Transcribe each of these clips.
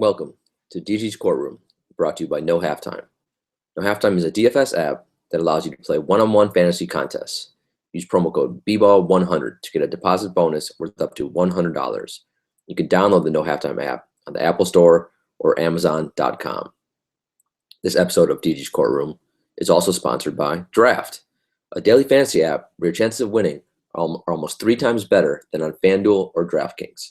Welcome to DG's Courtroom, brought to you by No Halftime. No Halftime is a DFS app that allows you to play one-on-one fantasy contests. Use promo code BBALL100 to get a deposit bonus worth up to $100. You can download the No Halftime app on the Apple Store or Amazon.com. This episode of DG's Courtroom is also sponsored by Draft, a daily fantasy app where your chances of winning are almost 3 times better than on FanDuel or DraftKings.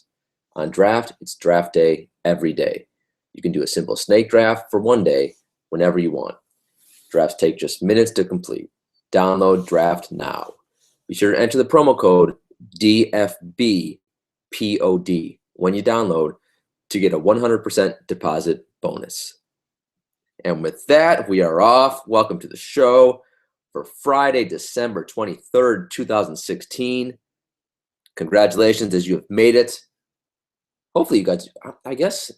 On Draft, it's draft day every day. You can do a simple snake draft for one day whenever you want. Drafts take just minutes to complete. Download Draft now. Be sure to enter the promo code DFBPOD when you download to get a 100% deposit bonus. And with that, we are off. Welcome to the show for Friday, December 23rd, 2016. Congratulations as you have made it. Hopefully you guys, I guess,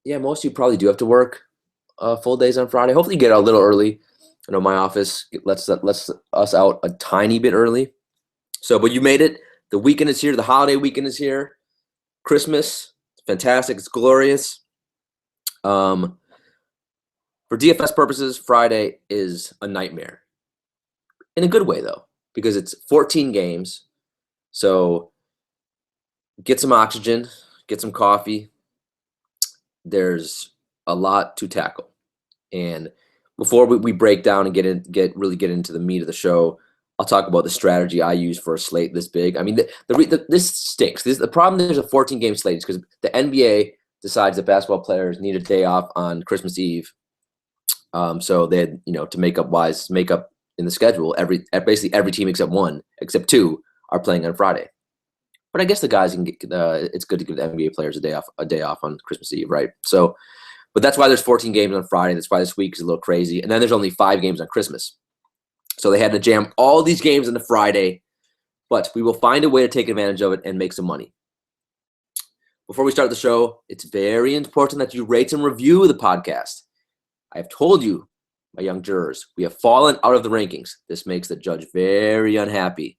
most of you probably do have to work full days on Friday. Hopefully you get out a little early. I know my office lets us out a tiny bit early. But you made it. The weekend is here. The holiday weekend is here. Christmas, it's fantastic. It's glorious. For DFS purposes, Friday is a nightmare. In a good way, though, because it's 14 games. So get some oxygen. Get some coffee. There's a lot to tackle. And before we break down and get into the meat of the show, I'll talk about the strategy I use for a slate this big. I mean, this stinks. The problem there's a 14-game slate is because the NBA decides that basketball players need a day off on Christmas Eve. So they had, to make up in the schedule, basically every team except two are playing on Friday. But I guess the guys can get. It's good to give the NBA players a day off on Christmas Eve, right? So, but that's why there's 14 games on Friday. That's why this week is a little crazy. And then there's only 5 games on Christmas. So they had to jam all these games into Friday. But we will find a way to take advantage of it and make some money. Before we start the show, it's very important that you rate and review the podcast. I have told you, my young jurors, we have fallen out of the rankings. This makes the judge very unhappy.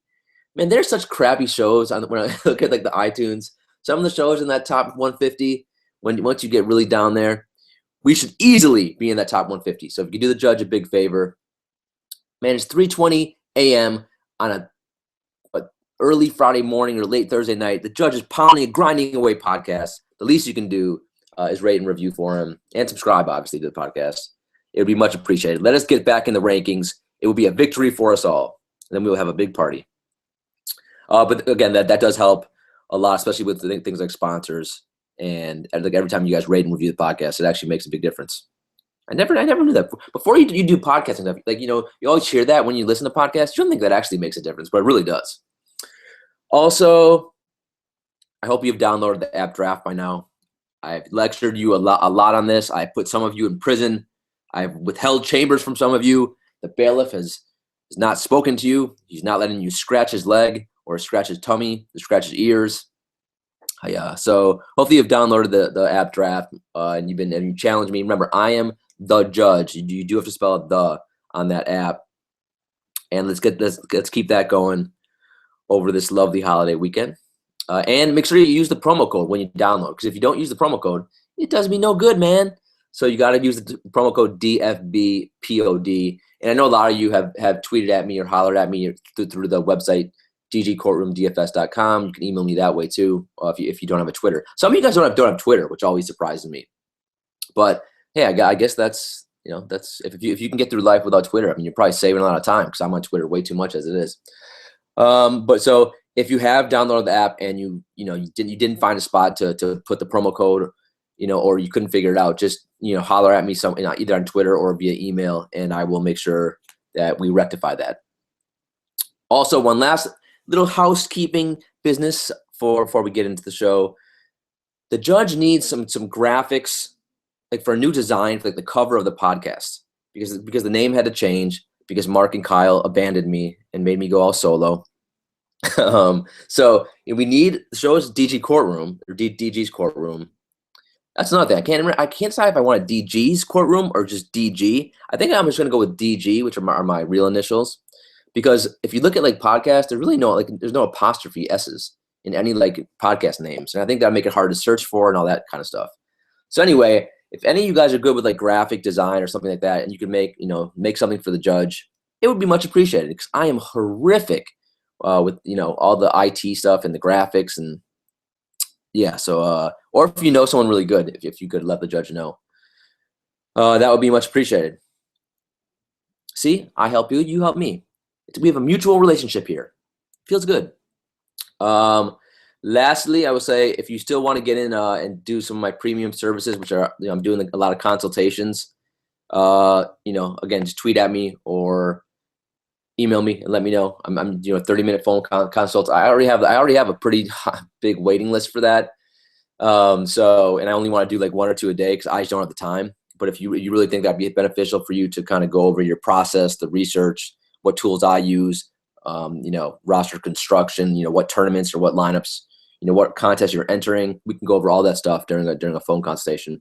Man, there's such crappy shows when I look at like the iTunes. Some of the shows in that top 150, once you get really down there, we should easily be in that top 150. So if you could do the judge a big favor, man, it's 3:20 a.m. on a early Friday morning or late Thursday night. The judge is pounding and grinding away podcasts. The least you can do is rate and review for him and subscribe, obviously, to the podcast. It would be much appreciated. Let us get back in the rankings. It will be a victory for us all. And then we will have a big party. But again, that does help a lot, especially with things like sponsors. And like every time you guys rate and review the podcast, it actually makes a big difference. I never knew that. Before you do podcasting stuff, you always hear that when you listen to podcasts. You don't think that actually makes a difference, but it really does. Also, I hope you've downloaded the app Draft by now. I've lectured you a lot on this. I put some of you in prison. I've withheld chambers from some of you. The bailiff has not spoken to you. He's not letting you scratch his leg or scratch his tummy, or scratch his ears. So hopefully you've downloaded the app Draft and you challenged me. Remember, I am the judge. You do have to spell the on that app. And let's keep that going over this lovely holiday weekend. And make sure you use the promo code when you download, because if you don't use the promo code, it does me no good, man. So you got to use the promo code DFBPOD. And I know a lot of you have tweeted at me or hollered at me through the website dgcourtroomdfs.com. You can email me that way too if you don't have a Twitter. Some of you guys don't have Twitter, which always surprises me. But hey, I guess that's if you can get through life without Twitter, I mean, you're probably saving a lot of time, because I'm on Twitter way too much as it is. But so if you have downloaded the app and you didn't find a spot to put the promo code, or you couldn't figure it out, just holler at me either on Twitter or via email, and I will make sure that we rectify that. Also, one last little housekeeping business before we get into the show. The judge needs some graphics, like for a new design for like the cover of the podcast, because the name had to change because Mark and Kyle abandoned me and made me go all solo. So we need the show is DG Courtroom or DG's Courtroom. That's another thing. I can't decide if I want a DG's Courtroom or just DG. I think I'm just going to go with DG, which are my real initials. Because if you look at like podcasts, there's no apostrophe S's in any like podcast names. And I think that'll make it hard to search for and all that kind of stuff. So anyway, if any of you guys are good with like graphic design or something like that, and you can make something for the judge, it would be much appreciated, because I am horrific with all the IT stuff and the graphics, and yeah. So or if you know someone really good, if you could let the judge know, that would be much appreciated. See, I help you, you help me. We have a mutual relationship here. Feels good. Lastly, I would say, if you still want to get in and do some of my premium services, which are, I'm doing a lot of consultations, again, just tweet at me or email me and let me know. I'm 30-minute phone consults. I already have a pretty big waiting list for that. And I only want to do like 1 or 2 a day, because I just don't have the time. But if you really think that'd be beneficial for you to kind of go over your process, the research, what tools I use, roster construction, what tournaments or what lineups, what contests you're entering, we can go over all that stuff during a phone consultation.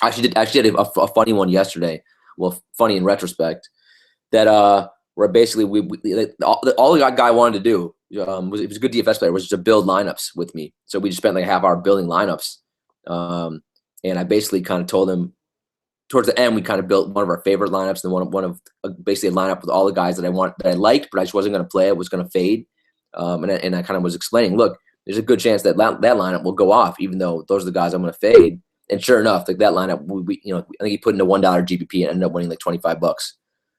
I actually did a funny one yesterday. Well, funny in retrospect, that where basically all the guy wanted to do was, he was a good DFS player, was just to build lineups with me. So we just spent like a half hour building lineups, and I basically kind of told him towards the end, we kind of built one of our favorite lineups, and one of basically a lineup with all the guys that I liked, but I just wasn't going to play. I was going to fade, and I kind of was explaining, look, there's a good chance that lineup will go off, even though those are the guys I'm going to fade. And sure enough, like that lineup, I think he put in a $1 GPP and ended up winning like $25.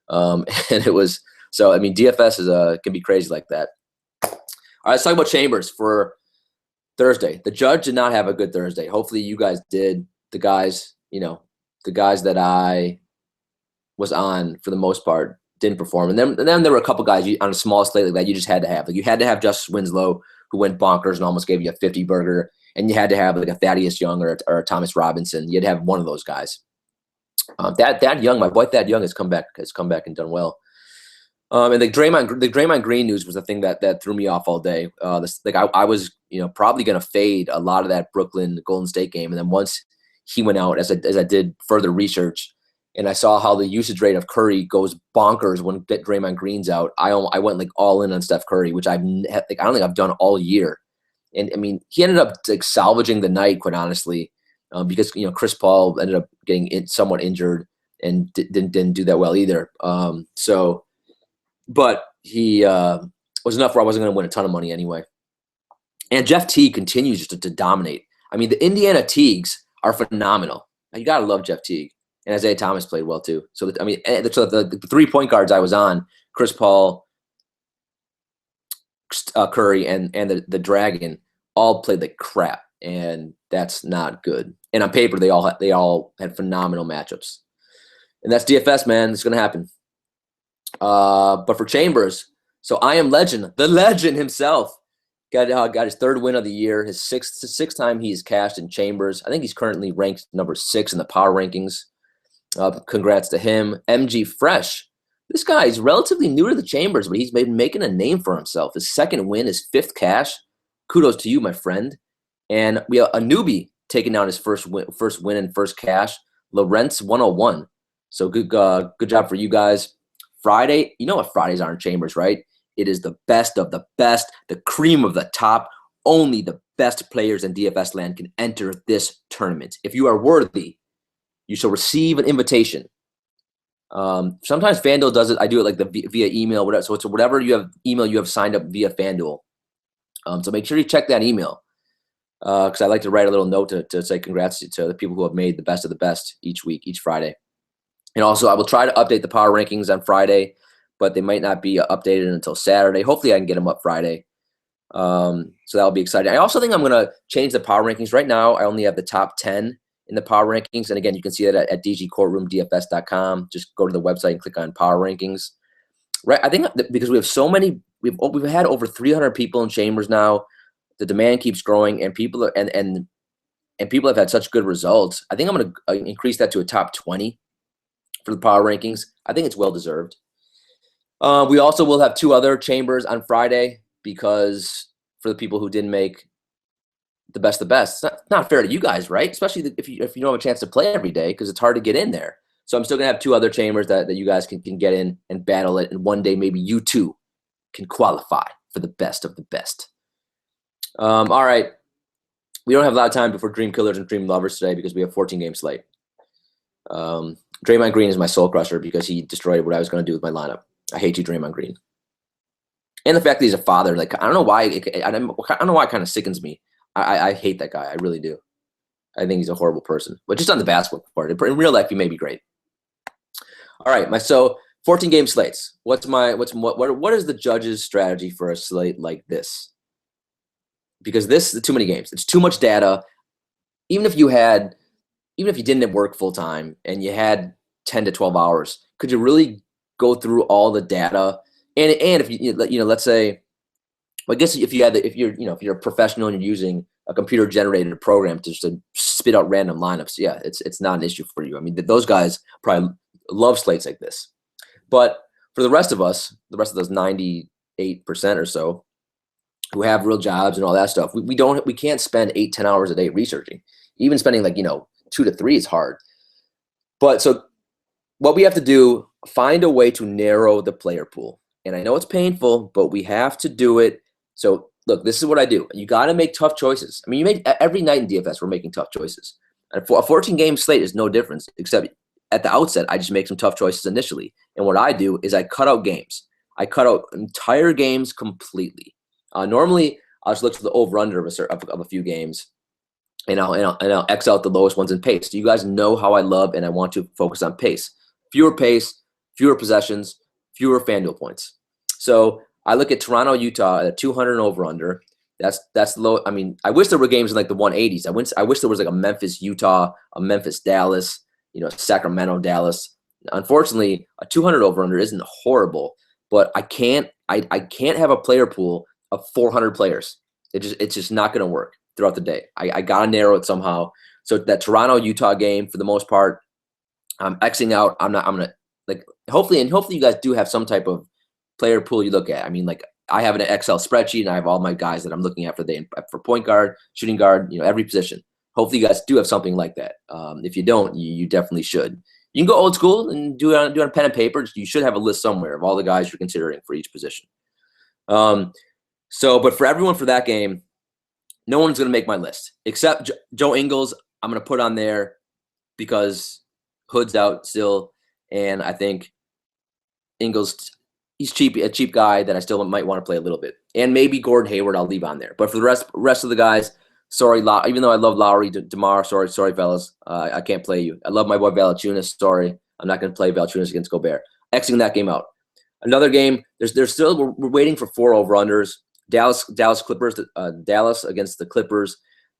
And it was, so I mean, DFS can be crazy like that. All right, let's talk about Chambers for Thursday. The judge did not have a good Thursday. Hopefully you guys did. The guys that I was on, for the most part, didn't perform. And then there were a couple guys on a small slate like that you just had to have. Like, you had to have Justice Winslow, who went bonkers and almost gave you a 50 burger. And you had to have like a Thaddeus Young or a Thomas Robinson. You had to have one of those guys. Thad Young, my boy Thad Young, has come back and done well. And the Draymond Green news was the thing that threw me off all day. I was probably going to fade a lot of that Brooklyn Golden State game, and then once he went out, as I did further research, and I saw how the usage rate of Curry goes bonkers when Draymond Green's out, I went like all in on Steph Curry, which I don't think I've done all year. And I mean, he ended up like salvaging the night, quite honestly, because Chris Paul ended up getting somewhat injured and didn't do that well either. But he was enough where I wasn't going to win a ton of money anyway. And Jeff Teague continues just to dominate. I mean, the Indiana Teagues are phenomenal. You got to love Jeff Teague. And Isaiah Thomas played well too. So, the 3 point guards I was on, Chris Paul, Curry, and the Dragon, all played like crap. And that's not good. And on paper, they all had phenomenal matchups. And that's DFS, man. It's going to happen. But for Chambers, so I Am Legend, the legend himself, got his 3rd win of the year, his sixth time he's cashed in Chambers. I think he's currently ranked number 6 in the power rankings. Congrats to him. MG Fresh, this guy is relatively new to the Chambers, but he's been making a name for himself. His 2nd win, his 5th cash. Kudos to you, my friend. And we have a newbie taking down his first win and first cash, Lawrence 101. So good job for you guys. Friday, you know what Fridays are in Chambers, right? It is the best of the best, the cream of the top. Only the best players in DFS land can enter this tournament. If you are worthy, you shall receive an invitation. Sometimes FanDuel does it. I do it like via email, whatever. So it's whatever email you have signed up via FanDuel. So make sure you check that email, because I like to write a little note to say congrats to the people who have made the best of the best each week, each Friday. And also, I will try to update the power rankings on Friday, but they might not be updated until Saturday. Hopefully, I can get them up Friday. So that'll be exciting. I also think I'm going to change the power rankings. Right now, I only have the top 10 in the power rankings. And again, you can see that at dgcourtroomdfs.com. Just go to the website and click on power rankings. Right? I think because we have so many, we've had over 300 people in Chambers now. The demand keeps growing, and people are, and people have had such good results. I think I'm going to increase that to a top 20 for the power rankings. I think it's well deserved. We also will have 2 other Chambers on Friday, because for the people who didn't make the best of the best, it's not fair to you guys, right? Especially if you don't have a chance to play every day, because it's hard to get in there. So I'm still gonna have 2 other Chambers that you guys can get in and battle it, and one day maybe you too can qualify for the best of the best. All right. We don't have a lot of time before Dream Killers and Dream Lovers today because we have 14-game slate. Draymond Green is my soul crusher because he destroyed what I was going to do with my lineup. I hate you, Draymond Green. And the fact that he's a father, like, I don't know why. I don't know why it kind of sickens me. I hate that guy. I really do. I think he's a horrible person. But just on the basketball part, in real life, he may be great. All right, so 14-game slates. What is the judge's strategy for a slate like this? Because this is too many games. It's too much data. Even if you didn't work full time and you had 10 to 12 hours, could you really go through all the data? And if let's say, well, I guess if you're a professional and you're using a computer generated program to just spit out random lineups, yeah, it's not an issue for you. I mean, those guys probably love slates like this. But for the rest of us, the rest of those 98% or so who have real jobs and all that stuff, we can't spend 8-10 hours a day researching. Even spending 2 to 3 is hard. But so what we have to do, find a way to narrow the player pool. And I know it's painful, but we have to do it. So look, this is what I do. You got to make tough choices. I mean, you make every night in DFS, we're making tough choices. And for a 14-game slate is no difference, except at the outset, I just make some tough choices initially. And what I do is I cut out games. I cut out entire games completely. Normally, I'll just look to the over/under of a few games, and I'll X out the lowest ones in pace. So you guys know how I love and I want to focus on pace. Fewer pace, fewer possessions, fewer FanDuel points. So I look at Toronto, Utah at a 200 and over/under. That's low. I mean, I wish there were games in like the 180s. I wish there was like a Memphis, Utah, a Memphis, Dallas, Sacramento, Dallas. Unfortunately, a 200 over/under isn't horrible, but I can't have a player pool of 400 players. It's just not going to work throughout the day. I got to narrow it somehow. So that Toronto, Utah game, for the most part, I'm Xing out. I'm going to, like, hopefully you guys do have some type of player pool you look at. I mean, like, I have an Excel spreadsheet and I have all my guys that I'm looking at for point guard, shooting guard, every position. Hopefully you guys do have something like that. If you don't, you definitely should. You can go old school and do it on pen and paper. You should have a list somewhere of all the guys you're considering for each position. But for everyone for that game, no one's going to make my list except Joe Ingles. I'm going to put on there because Hood's out still, and I think Ingles, he's a cheap guy that I still might want to play a little bit. And maybe Gordon Hayward I'll leave on there. But for the rest of the guys, sorry, even though I love Lowry, DeMar, sorry, fellas, I can't play you. I love my boy Valanciunas. Sorry, I'm not going to play Valanciunas against Gobert. Xing that game out. Another game, there's still we're waiting for 4 over/unders. Dallas Clippers, Dallas against the Clippers.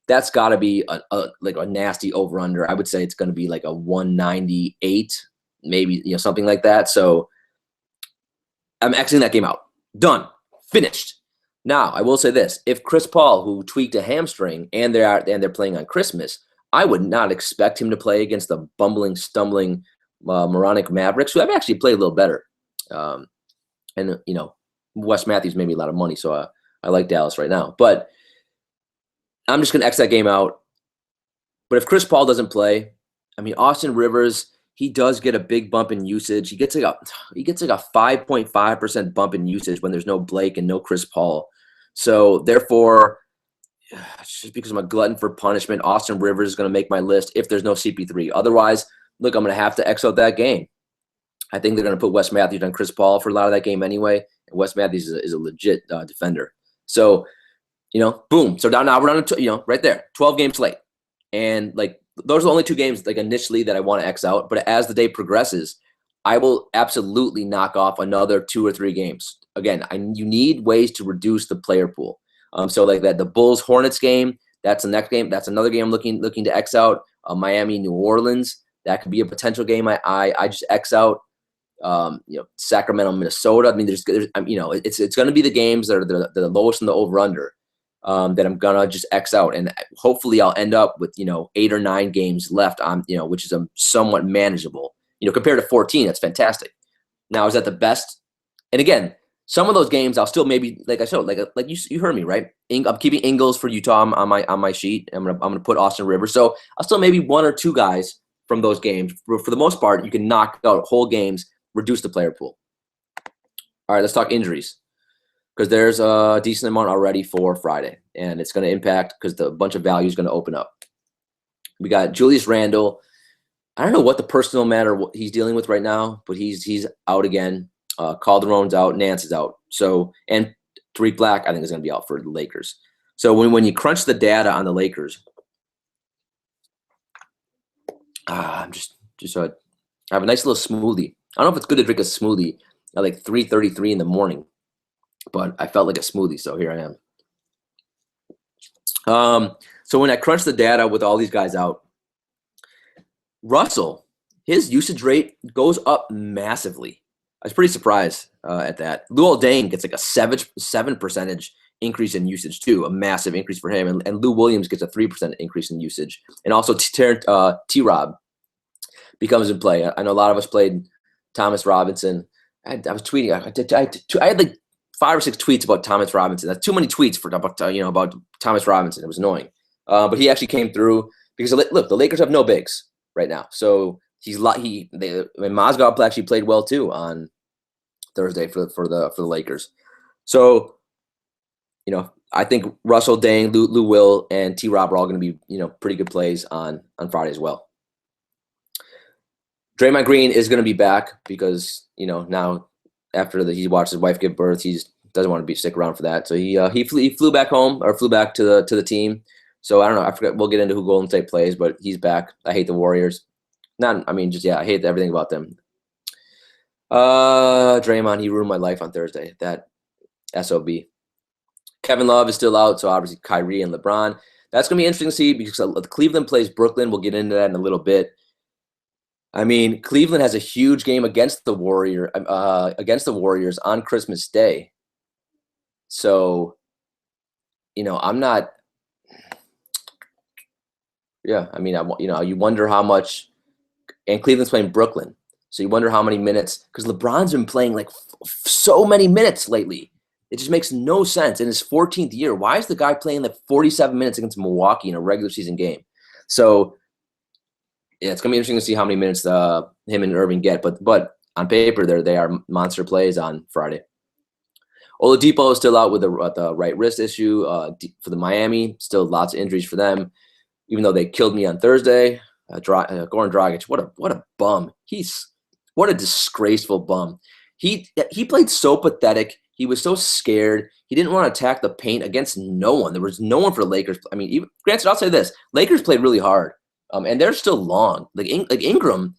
That's got to be a nasty over/under. I would say it's going to be like a 198, maybe something like that. So I'm Xing that game out. Done. Finished. Now I will say this: if Chris Paul, who tweaked a hamstring, and they're playing on Christmas, I would not expect him to play against the bumbling, stumbling, moronic Mavericks, who have actually played a little better. And Wes Matthews made me a lot of money, so I like Dallas right now. But I'm just gonna X that game out. But if Chris Paul doesn't play, I mean, Austin Rivers, he does get a big bump in usage. He gets like a 5.5% bump in usage when there's no Blake and no Chris Paul. So therefore, just because I'm a glutton for punishment, Austin Rivers is going to make my list if there's no CP3. Otherwise, look, I'm going to have to X out that game. I think they're going to put Wes Matthews on Chris Paul for a lot of that game anyway. And Wes Matthews is a legit defender. So, boom. So now we're on right there, 12-game slate. And like, those are the only 2 games like initially that I want to X out. But as the day progresses, I will absolutely knock off another 2 or 3 games. Again, you need ways to reduce the player pool. So like that, the Bulls Hornets game, that's the next game. That's another game I'm looking to X out. Miami, New Orleans, that could be a potential game. I just X out. Sacramento, Minnesota. I mean, it's going to be the games that are the lowest in the over/under that I'm gonna just X out, and hopefully I'll end up with 8 or 9 games left on which is somewhat manageable. Compared to 14, that's fantastic. Now, is that the best? And again, some of those games I'll still maybe, like I showed, like you heard me right. I'm keeping Ingles for Utah on my sheet. I'm gonna put Austin Rivers. So I'll still maybe 1 or 2 guys from those games. For the most part, you can knock out whole games, reduce the player pool. All right, let's talk injuries. because there's a decent amount already for Friday, and it's going to impact because the bunch of value is going to open up. We got Julius Randle. I don't know what the personal matter he's dealing with right now, but he's out again. Calderon's out, Nance is out. So, and Tariq Black, I think, is going to be out for the Lakers. So when you crunch the data on the Lakers, I have a nice little smoothie. I don't know if it's good to drink a smoothie at like 3:33 in the morning, but I felt like a smoothie, so here I am. So when I crunch the data with all these guys out, Russell, his usage rate goes up massively. I was pretty surprised at that. Luol Deng gets like a 7% increase in usage too, a massive increase for him. And Lou Williams gets a 3% increase in usage. And also T-Rob becomes in play. I know a lot of us played Thomas Robinson. I was tweeting. I had like 5 or 6 tweets about Thomas Robinson. That's too many tweets about Thomas Robinson. It was annoying. But he actually came through because look, the Lakers have no bigs right now. So Mozgov actually played well too on Thursday for the Lakers. So, I think Russell, Deng, Lou Will, and T-Rob are all going to be, pretty good plays on Friday as well. Draymond Green is going to be back because, now after he watched his wife give birth, he doesn't want to stick around for that. So he flew back home or flew back to the team. So I don't know. I forget. We'll get into who Golden State plays, but he's back. I hate the Warriors. I hate everything about them. Draymond, he ruined my life on Thursday. That SOB. Kevin Love is still out, so obviously Kyrie and LeBron. That's going to be interesting to see because Cleveland plays Brooklyn. We'll get into that in a little bit. I mean, Cleveland has a huge game against the Warriors on Christmas Day. So, I'm not. Yeah, I mean, you wonder how much. And Cleveland's playing Brooklyn, so you wonder how many minutes because LeBron's been playing like so many minutes lately. It just makes no sense. In his 14th year, why is the guy playing like 47 minutes against Milwaukee in a regular season game? So, yeah, it's gonna be interesting to see how many minutes him and Irving get. But on paper, they are monster plays on Friday. Oladipo is still out with the right wrist issue for the Miami. Still lots of injuries for them, even though they killed me on Thursday. Goran Dragic, what a bum. What a disgraceful bum. He played so pathetic. He was so scared. He didn't want to attack the paint against no one. There was no one for the Lakers. I mean, granted, I'll say this: Lakers played really hard, and they're still long. Like Ingram,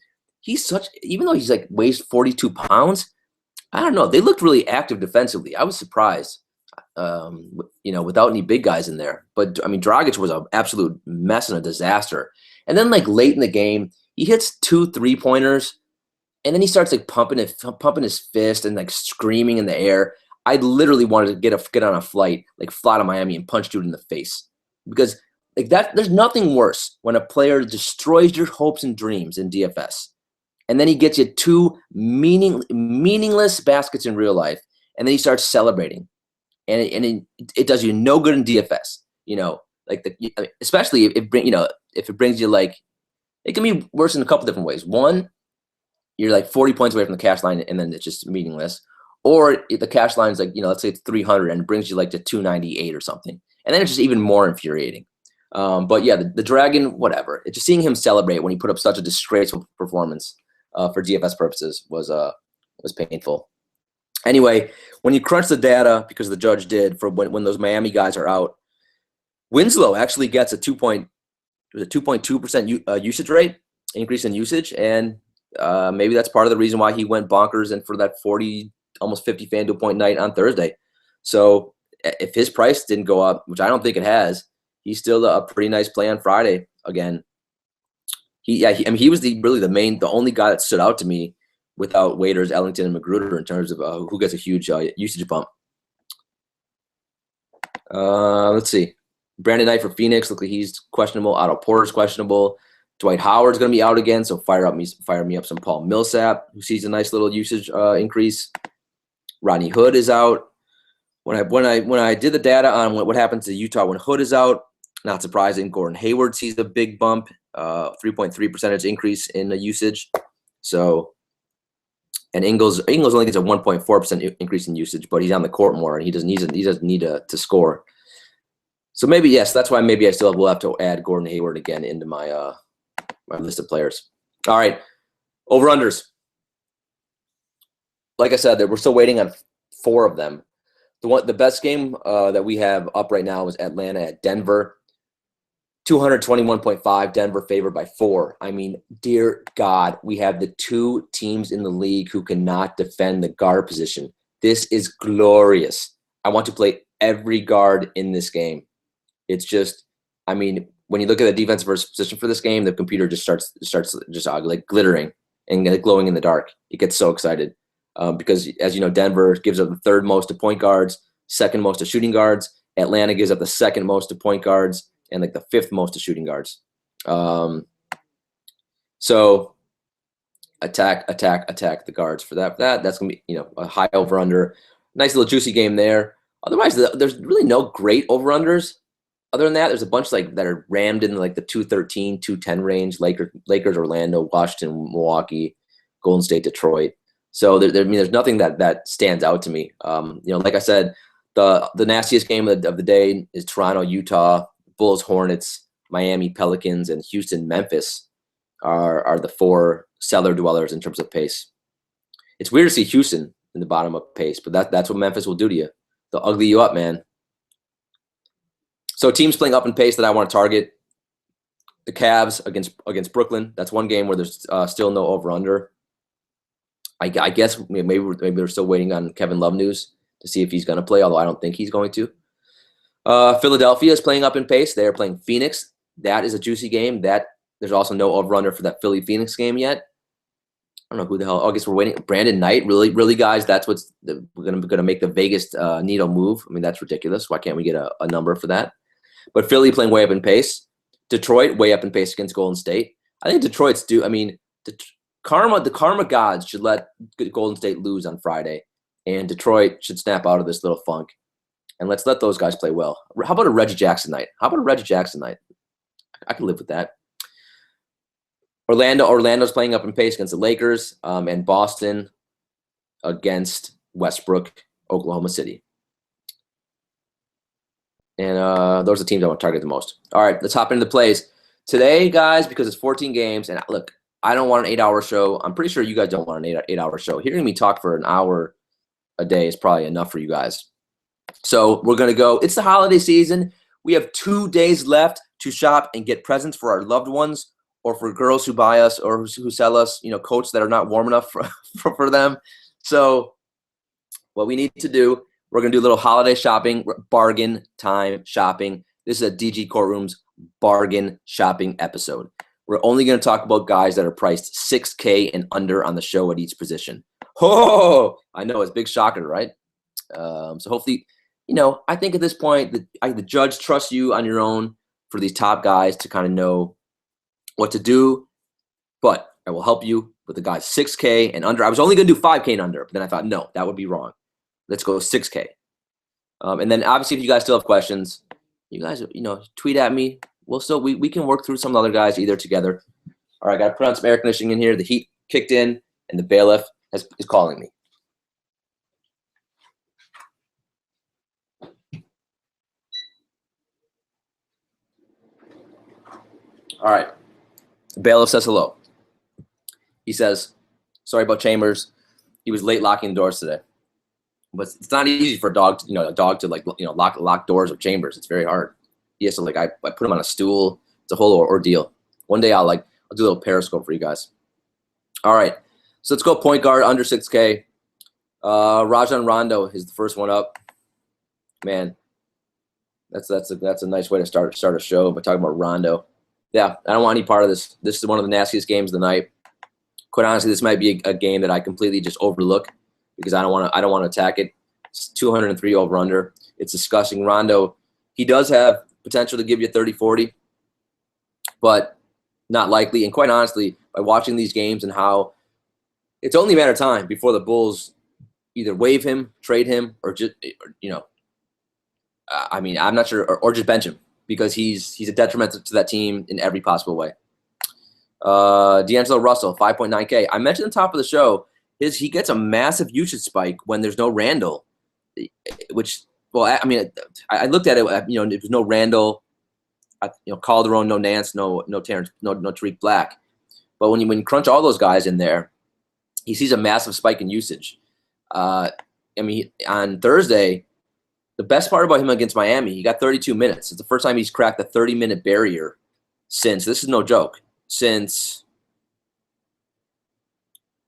even though he's like weighs 42 pounds. I don't know. They looked really active defensively. I was surprised, without any big guys in there. But I mean, Dragic was an absolute mess and a disaster. And then like late in the game, he hits 2 3-pointers, and then he starts like pumping his fist and like screaming in the air. I literally wanted to get on a flight, like fly to Miami and punch dude in the face because like that. There's nothing worse when a player destroys your hopes and dreams in DFS, and then he gets you 2 meaningless baskets in real life, and then he starts celebrating, and it does you no good in DFS. Especially if it brings you like, it can be worse in a couple different ways. One, you're like 40 points away from the cash line, and then it's just meaningless. Or if the cash line is like, let's say it's 300 and it brings you like to 298 or something. And then it's just even more infuriating. But yeah, the Dragon, whatever. It's just seeing him celebrate when he put up such a disgraceful performance for DFS purposes was painful. Anyway, when you crunch the data, because the judge did, for when those Miami guys are out, Winslow actually gets a 2.2% usage rate, increase in usage, and maybe that's part of the reason why he went bonkers and for that 40, almost 50 FanDuel point night on Thursday. So if his price didn't go up, which I don't think it has, he's still a pretty nice play on Friday again. He was the only guy that stood out to me without Waiters, Ellington, and Magruder in terms of who gets a huge usage bump. Let's see. Brandon Knight for Phoenix, look like he's questionable. Otto Porter's questionable. Dwight Howard's going to be out again, so fire me up some Paul Millsap, who sees a nice little usage increase. Rodney Hood is out. When I did the data on what happens to Utah when Hood is out, not surprising. Gordon Hayward sees a big bump, 3.3% increase in the usage. So And Ingles only gets a 1.4% increase in usage, but he's on the court more, and he doesn't need to score. So maybe, yes, that's why maybe I still will have to add Gordon Hayward again into my my list of players. All right, over-unders. Like I said, we're still waiting on 4 of them. The best game that we have up right now is Atlanta at Denver. 221.5, Denver favored by 4. I mean, dear God, we have the 2 teams in the league who cannot defend the guard position. This is glorious. I want to play every guard in this game. It's just, I mean, when you look at the defensive position for this game, the computer just starts just like glittering and glowing in the dark. It gets so excited because, as you know, Denver gives up the 3rd most to point guards, 2nd most to shooting guards. Atlanta gives up the 2nd most to point guards and like the 5th most to shooting guards. So attack the guards for that. That's gonna be, you know, a high over under. Nice little juicy game there. Otherwise, there's really no great over unders. Other than that, there's a bunch like that are rammed in like the 213, 210 range. Lakers, Orlando, Washington, Milwaukee, Golden State, Detroit. So I mean, there's nothing that stands out to me. You know, like I said, the nastiest game of the day is Toronto, Utah, Bulls, Hornets, Miami, Pelicans, and Houston, Memphis are the 4 cellar dwellers in terms of pace. It's weird to see Houston in the bottom of pace, but that's what Memphis will do to you. They'll ugly you up, man. So teams playing up in pace that I want to target: the Cavs against Brooklyn. That's one game where there's still no over/under. I guess maybe we're still waiting on Kevin Love news to see if he's going to play, although I don't think he's going to. Philadelphia is playing up in pace. They are playing Phoenix. That is a juicy game. There's also no over/under for that Philly-Phoenix game yet. I don't know who the hell. I guess we're waiting. Brandon Knight, really, guys. That's what's we're gonna make the Vegas needle move. I mean, that's ridiculous. Why can't we get a number for that? But Philly playing way up in pace. Detroit way up in pace against Golden State. I think Detroit's due. I mean, the karma gods should let Golden State lose on Friday, and Detroit should snap out of this little funk. And let's let those guys play well. How about a Reggie Jackson night? I can live with that. Orlando's playing up in pace against the Lakers, and Boston against Westbrook, Oklahoma City. And those are the teams I want to target the most. All right, let's hop into the plays. Today, guys, because it's 14 games, and look, I don't want an 8-hour show. I'm pretty sure you guys don't want an 8-hour show. Hearing me talk for an hour a day is probably enough for you guys. So we're going to go. It's the holiday season. We have 2 days left to shop and get presents for our loved ones, or for girls who buy us or who sell us, you know, coats that are not warm enough for them. So what we need to do, we're going to do a little holiday shopping, bargain time shopping. This is a DG Courtroom's bargain shopping episode. We're only going to talk about guys that are priced $6K and under on the show at each position. Oh, I know, it's a big shocker, right? So hopefully, you know, I think at this point, the judge trusts you on your own for these top guys to kind of know what to do, but I will help you with the guys 6K and under. I was only going to do 5K and under, but then I thought, no, that would be wrong. Let's go 6K. And then obviously, if you guys still have questions, you guys, you know, tweet at me. We can work through some of the other guys either together. All right, got to put on some air conditioning in here. The heat kicked in, and the bailiff is calling me. All right. The bailiff says hello. He says, sorry about Chambers. He was late locking the doors today. But it's not easy for a dog to like, you know, lock doors of Chambers. It's very hard. He has to I put him on a stool. It's a whole ordeal. One day I'll do a little Periscope for you guys. All right. So let's go point guard under 6K. Rajon Rondo is the first one up. Man, that's a nice way to start a show by talking about Rondo. Yeah, I don't want any part of this. This is one of the nastiest games of the night. Quite honestly, this might be a game that I completely just overlook because I don't want to attack it. It's 203 over under. It's disgusting. Rondo, he does have potential to give you 30-40, but not likely. And quite honestly, by watching these games and how it's only a matter of time before the Bulls either waive him, trade him, or just, you know, I mean, I'm not sure, or just bench him because he's a detriment to that team in every possible way. D'Angelo Russell, 5.9K. I mentioned at the top of the show, he gets a massive usage spike when there's no Randall, which, well, I mean, I looked at it, you know, there was no Randall, you know, Calderon, no Nance, no Terrence, no Tariq Black. But when you crunch all those guys in there, he sees a massive spike in usage. I mean, on Thursday, the best part about him against Miami, he got 32 minutes. It's the first time he's cracked the 30-minute barrier since, this is no joke, since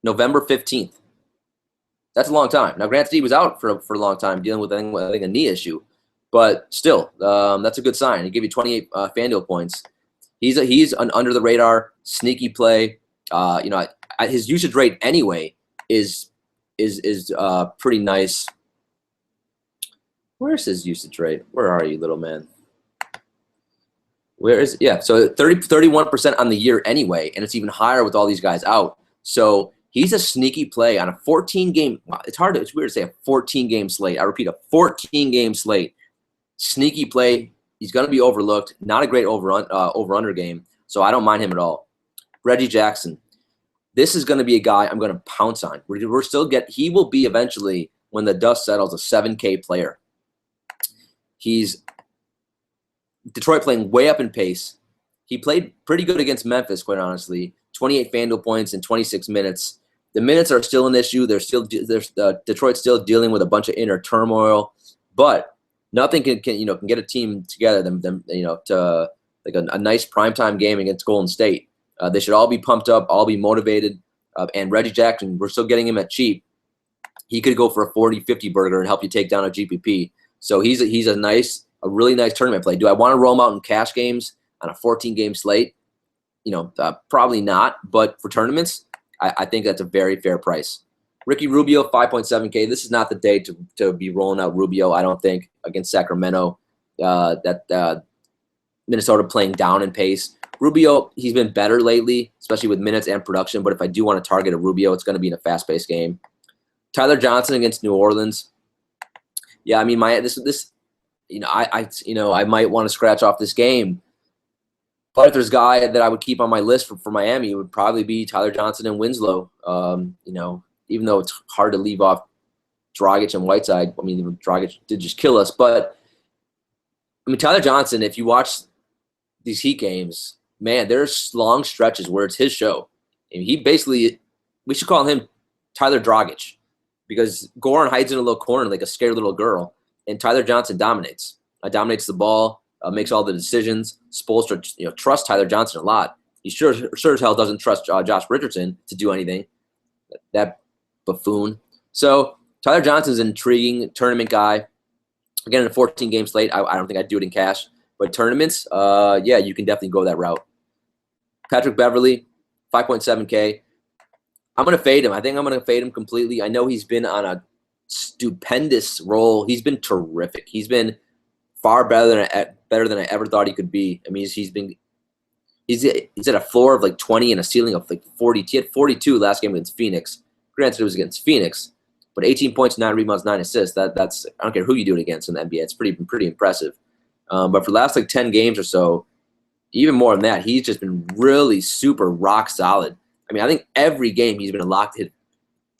November 15th. That's a long time. Now, granted, he was out for a long time dealing with, I think, a knee issue. But still, that's a good sign. He gave you 28 FanDuel points. He's an under-the-radar, sneaky play. You know, his usage rate anyway is pretty nice. Where's his usage rate? Where are you, little man? Where is, yeah, so 31% on the year anyway, and it's even higher with all these guys out. So he's a sneaky play on a 14-game, it's weird to say a 14-game slate. I repeat, a 14-game slate. Sneaky play. He's going to be overlooked. Not a great over-under game, so I don't mind him at all. Reggie Jackson. This is going to be a guy I'm going to pounce on. He will be eventually, when the dust settles, a 7K player. He's Detroit playing way up in pace. He played pretty good against Memphis, quite honestly. 28 FanDuel points in 26 minutes. The minutes are still an issue. Detroit's still dealing with a bunch of inner turmoil, but nothing can get a team together to like a nice primetime game against Golden State. They should all be pumped up, all be motivated. And Reggie Jackson, we're still getting him at cheap. He could go for a 40-50 burger and help you take down a GPP. So he's a really nice tournament play. Do I want to roll him out in cash games on a 14-game slate? Probably not. But for tournaments, I think that's a very fair price. Ricky Rubio, 5.7K. This is not the day to be rolling out Rubio, I don't think, against Sacramento. Minnesota playing down in pace. Rubio, he's been better lately, especially with minutes and production. But if I do want to target a Rubio, it's going to be in a fast-paced game. Tyler Johnson against New Orleans. Yeah, I mean, I might want to scratch off this game. But if there's a guy that I would keep on my list for Miami, it would probably be Tyler Johnson and Winslow. Even though it's hard to leave off Dragic and Whiteside. I mean, Dragic did just kill us. But, I mean, Tyler Johnson, if you watch these Heat games, man, there's long stretches where it's his show. I mean, we should call him Tyler Dragic, because Goran hides in a little corner like a scared little girl, and Tyler Johnson dominates. Dominates the ball, makes all the decisions. Spoelstra, trusts Tyler Johnson a lot. He sure as hell doesn't trust Josh Richardson to do anything. That buffoon. So Tyler Johnson's an intriguing tournament guy. Again, in a 14-game slate, I don't think I'd do it in cash. But tournaments, yeah, you can definitely go that route. Patrick Beverley, 5.7K. I'm going to fade him. I think I'm going to fade him completely. I know he's been on a stupendous roll. He's been terrific. He's been far better than I ever thought he could be. I mean, he's at a floor of like 20 and a ceiling of like 40. He had 42 last game against Phoenix. Granted, it was against Phoenix, but 18 points, 9 rebounds, 9 assists. That's I don't care who you do it against in the NBA. It's pretty impressive. But for the last like 10 games or so, even more than that, he's just been really super rock solid. I mean, I think every game he's been a lock to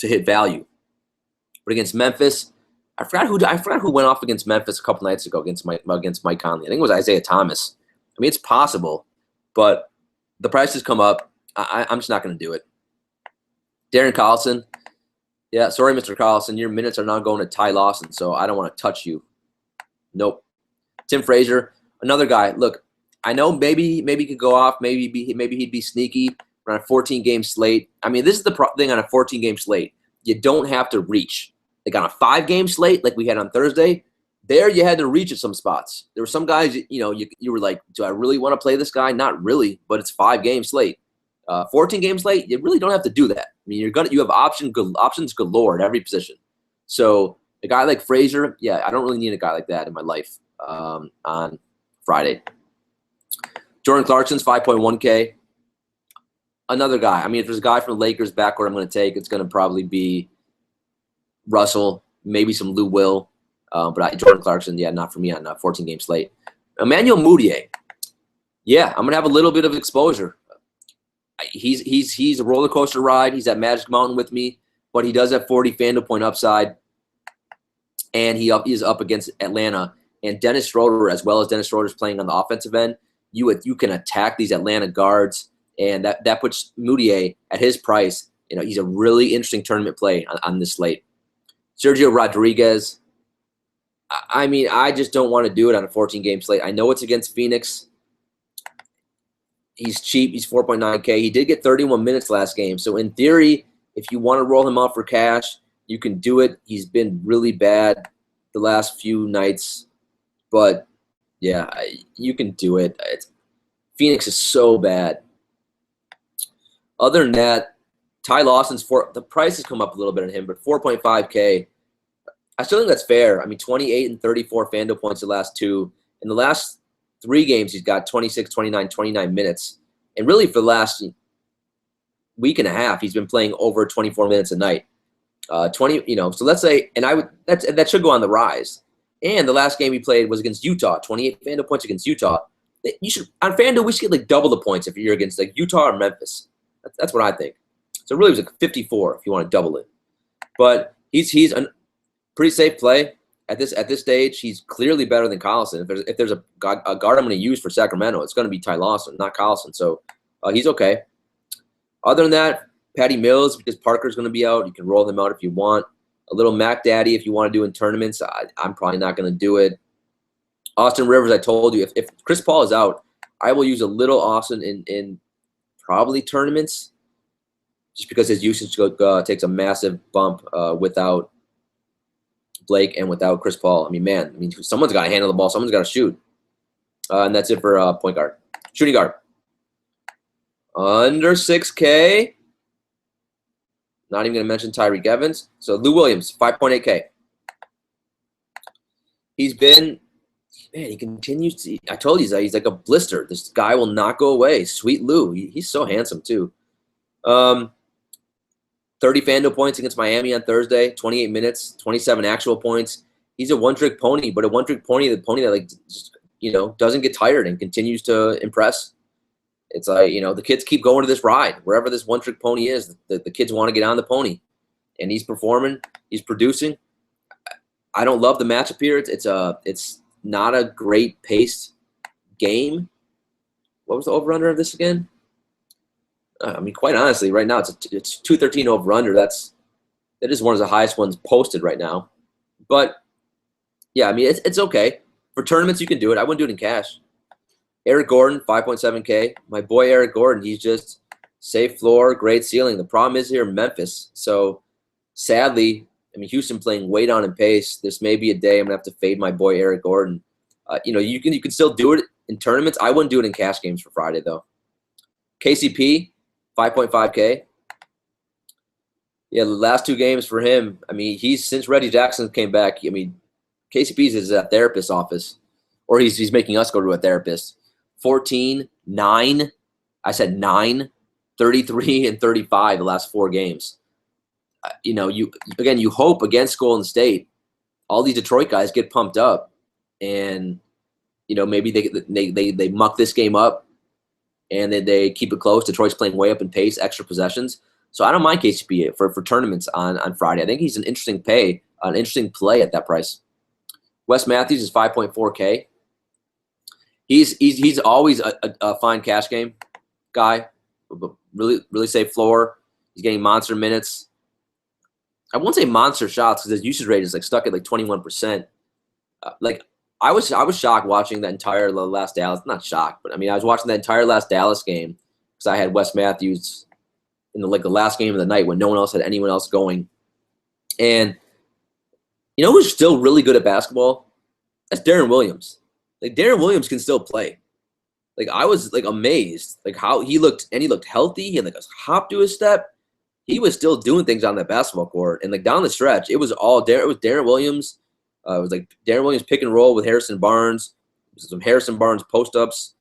hit value. But against Memphis, I forgot who went off against Memphis a couple nights ago against Mike Conley. I think it was Isaiah Thomas. I mean, it's possible, but the price has come up. I'm just not going to do it. Darren Collison. Yeah, sorry, Mr. Collison. Your minutes are not going to Ty Lawson, so I don't want to touch you. Nope. Tim Frazier, another guy. Look, I know maybe he could go off. Maybe he'd be sneaky on a 14-game slate. I mean, this is the thing on a 14-game slate. You don't have to reach. Like on a 5-game slate, like we had on Thursday, there you had to reach at some spots. There were some guys, you were like, do I really want to play this guy? Not really, but it's 5-game slate. 14-game slate, you really don't have to do that. I mean, you have options galore at every position. So a guy like Frazier, yeah, I don't really need a guy like that in my life on Friday. Jordan Clarkson's 5.1K. Another guy. I mean, if there's a guy from the Lakers backcourt I'm going to take, it's going to probably be Russell, maybe some Lou Will. But Jordan Clarkson, yeah, not for me on a 14-game slate. Emmanuel Mudiay. Yeah, I'm going to have a little bit of exposure. He's a roller coaster ride. He's at Magic Mountain with me. but he does have 40 FanDuel point upside, and he is up against Atlanta. And Dennis Schroeder, as well as Dennis Schroeder's playing on the offensive end, you can attack these Atlanta guards, and that puts Moutier at his price. He's a really interesting tournament play on this slate. Sergio Rodriguez, I mean, I just don't want to do it on a 14-game slate. I know it's against Phoenix. He's cheap. He's 4.9K. He did get 31 minutes last game. So in theory, if you want to roll him out for cash, you can do it. He's been really bad the last few nights. But, yeah, you can do it. Phoenix is so bad. Other than that, Ty Lawson's the price has come up a little bit on him, but 4.5K. I still think that's fair. I mean, 28 and 34 FanDuel points the last two. In the last 3 games, he's got 26, 29, 29 minutes. And really for the last week and a half, he's been playing over 24 minutes a night. So let's say, and that should go on the rise. And the last game he played was against Utah, 28 FanDuel points against Utah. You should, on FanDuel, we should get like double the points if you're against like Utah or Memphis. That's what I think. So really it was like 54 if you want to double it. But he's a pretty safe play at this stage. He's clearly better than Collison. If there's a guard I'm going to use for Sacramento, it's going to be Ty Lawson, not Collison. So he's okay. Other than that, Patty Mills, because Parker's going to be out. You can roll him out if you want. A little Mac Daddy if you want to do in tournaments. I'm probably not going to do it. Austin Rivers, I told you, if Chris Paul is out, I will use a little Austin in probably tournaments just because his usage takes a massive bump without Blake and without Chris Paul. I mean, someone's got to handle the ball. Someone's got to shoot. And that's it for point guard. Shooting guard. Under 6K. Not even going to mention Tyreek Evans. So Lou Williams, 5.8K. He's been, man, he continues to, I told you, he's like a blister. This guy will not go away. Sweet Lou. He's so handsome, too. 30 FanDuel points against Miami on Thursday, 28 minutes, 27 actual points. He's a one-trick pony, but a one-trick pony, the pony that like just, doesn't get tired and continues to impress. It's like, the kids keep going to this ride. Wherever this one-trick pony is, the kids want to get on the pony. And he's performing. He's producing. I don't love the matchup here. It's not a great paced game. What was the over-under of this again? I mean, quite honestly, right now it's 213 over-under. That is one of the highest ones posted right now. But, yeah, I mean, it's okay. For tournaments, you can do it. I wouldn't do it in cash. Eric Gordon, 5.7K. My boy Eric Gordon, he's just safe floor, great ceiling. The problem is here in Memphis. So, sadly, I mean, Houston playing way down in pace. This may be a day I'm going to have to fade my boy Eric Gordon. You can still do it in tournaments. I wouldn't do it in cash games for Friday, though. KCP, 5.5K. Yeah, the last 2 games for him, I mean, since Reggie Jackson came back, I mean, KCP's is a therapist's office, or he's making us go to a therapist. 14, 9, I said 9, 33, and 35 the last 4 games. You hope against Golden State, all these Detroit guys get pumped up, and maybe they muck this game up, and then they keep it close. Detroit's playing way up in pace, extra possessions. So I don't mind KCP for tournaments on Friday. I think he's an interesting play at that price. Wes Matthews is 5.4K. He's always a fine cash game guy, really really safe floor. He's getting monster minutes. I won't say monster shots because his usage rate is like stuck at like 21%. I was shocked watching that entire last Dallas. Not shocked, but I mean I was watching that entire last Dallas game because I had Wes Matthews in the last game of the night when no one else had anyone else going. And who's still really good at basketball? That's Darren Williams. Like Darren Williams can still play. Like I was like amazed, like how he looked, and he looked healthy. He had like a hop to his step. He was still doing things on that basketball court, and like down the stretch, it was all It was Darren Williams. It was like Darren Williams pick and roll with Harrison Barnes. Some Harrison Barnes post ups,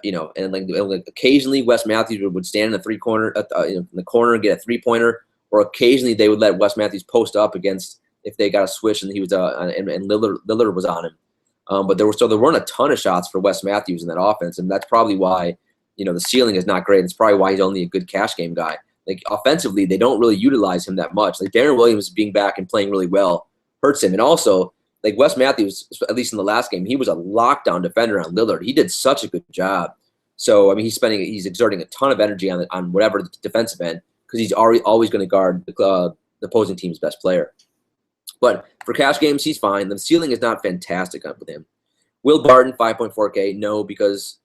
and like occasionally Wes Matthews would stand in the in the corner and get a 3-pointer, or occasionally they would let Wes Matthews post up against if they got a switch and he was and Lillard was on him. But there weren't a ton of shots for Wes Matthews in that offense, and that's probably why the ceiling is not great. It's probably why he's only a good cash game guy. Like offensively, they don't really utilize him that much. Like Darren Williams being back and playing really well hurts him. And also, like Wes Matthews, at least in the last game, he was a lockdown defender on Lillard. He did such a good job. So I mean, he's exerting a ton of energy on whatever the defensive end because he's always going to guard the opposing team's best player. But for cash games, he's fine. The ceiling is not fantastic with him. Will Barton, 5.4K, no, because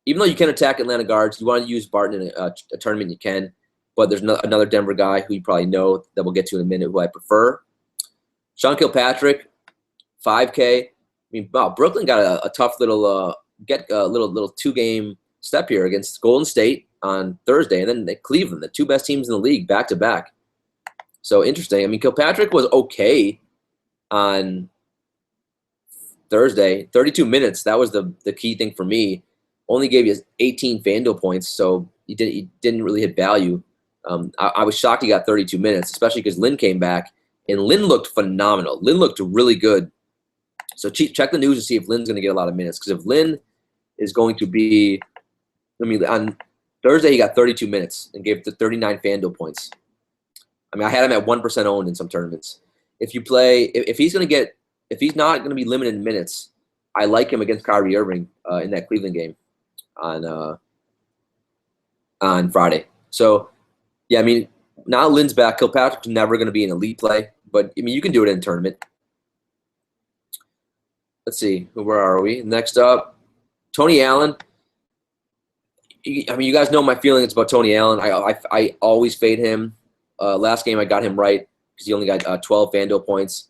even though you can attack Atlanta guards, you want to use Barton in a tournament, you can. But there's another Denver guy who you probably know that we'll get to in a minute who I prefer. Sean Kilpatrick, 5K. I mean, wow, Brooklyn got a tough little little 2-game step here against Golden State on Thursday, and then Cleveland, the 2 best teams in the league, back to back. So interesting. I mean, Kilpatrick was okay on Thursday, 32 minutes. That was the key thing for me. Only gave you 18 FanDuel points, so he didn't really hit value. I was shocked he got 32 minutes, especially because Lynn came back, and Lynn looked phenomenal. Lynn looked really good. So check the news to see if Lynn's going to get a lot of minutes, because if Lynn is going to be – on Thursday he got 32 minutes and gave 39 FanDuel points. I mean, I had him at 1% owned in some tournaments. If he's not going to be limited in minutes, I like him against Kyrie Irving in that Cleveland game on Friday. So, yeah, I mean, now Lynn's back. Kilpatrick's never going to be an elite play, but I mean, you can do it in a tournament. Let's see, where are we? Next up, Tony Allen. I mean, you guys know my feelings about Tony Allen. I always fade him. Last game I got him right because he only got 12 FanDuel points.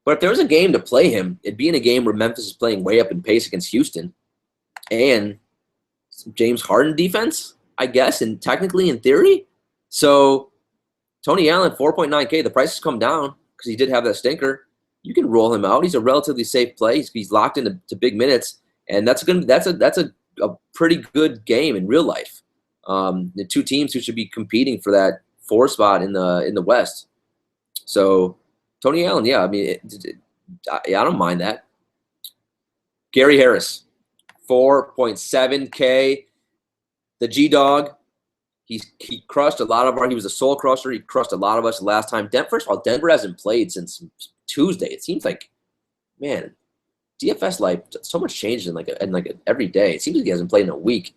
But if there was a game to play him, it'd be in a game where Memphis is playing way up in pace against Houston and some James Harden defense, I guess, and technically in theory. So Tony Allen, 4.9K. The price has come down because he did have that stinker. You can roll him out. He's a relatively safe play. He's locked into big minutes, and that's a pretty good game in real life. The 2 teams who should be competing for that 4 spot in the West. So Tony Allen, yeah, I mean, I don't mind that. Gary Harris, 4.7K. The G-Dog, he crushed a lot of he was a soul crusher. He crushed a lot of us last time. First of all, Denver hasn't played since Tuesday. It seems like, man, DFS life, so much changed in every day. It seems like he hasn't played in a week.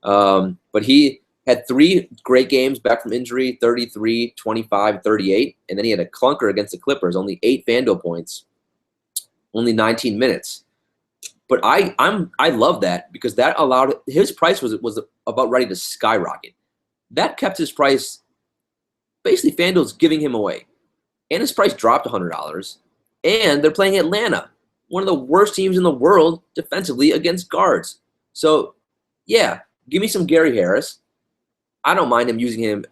But he had 3 great games back from injury, 33, 25, 38. And then he had a clunker against the Clippers, only 8 FanDuel points, only 19 minutes. But I love that because that allowed – his price was about ready to skyrocket. That kept his price – basically FanDuel's giving him away. And his price dropped $100. And they're playing Atlanta, one of the worst teams in the world defensively against guards. So, yeah, give me some Gary Harris. I don't mind him using him.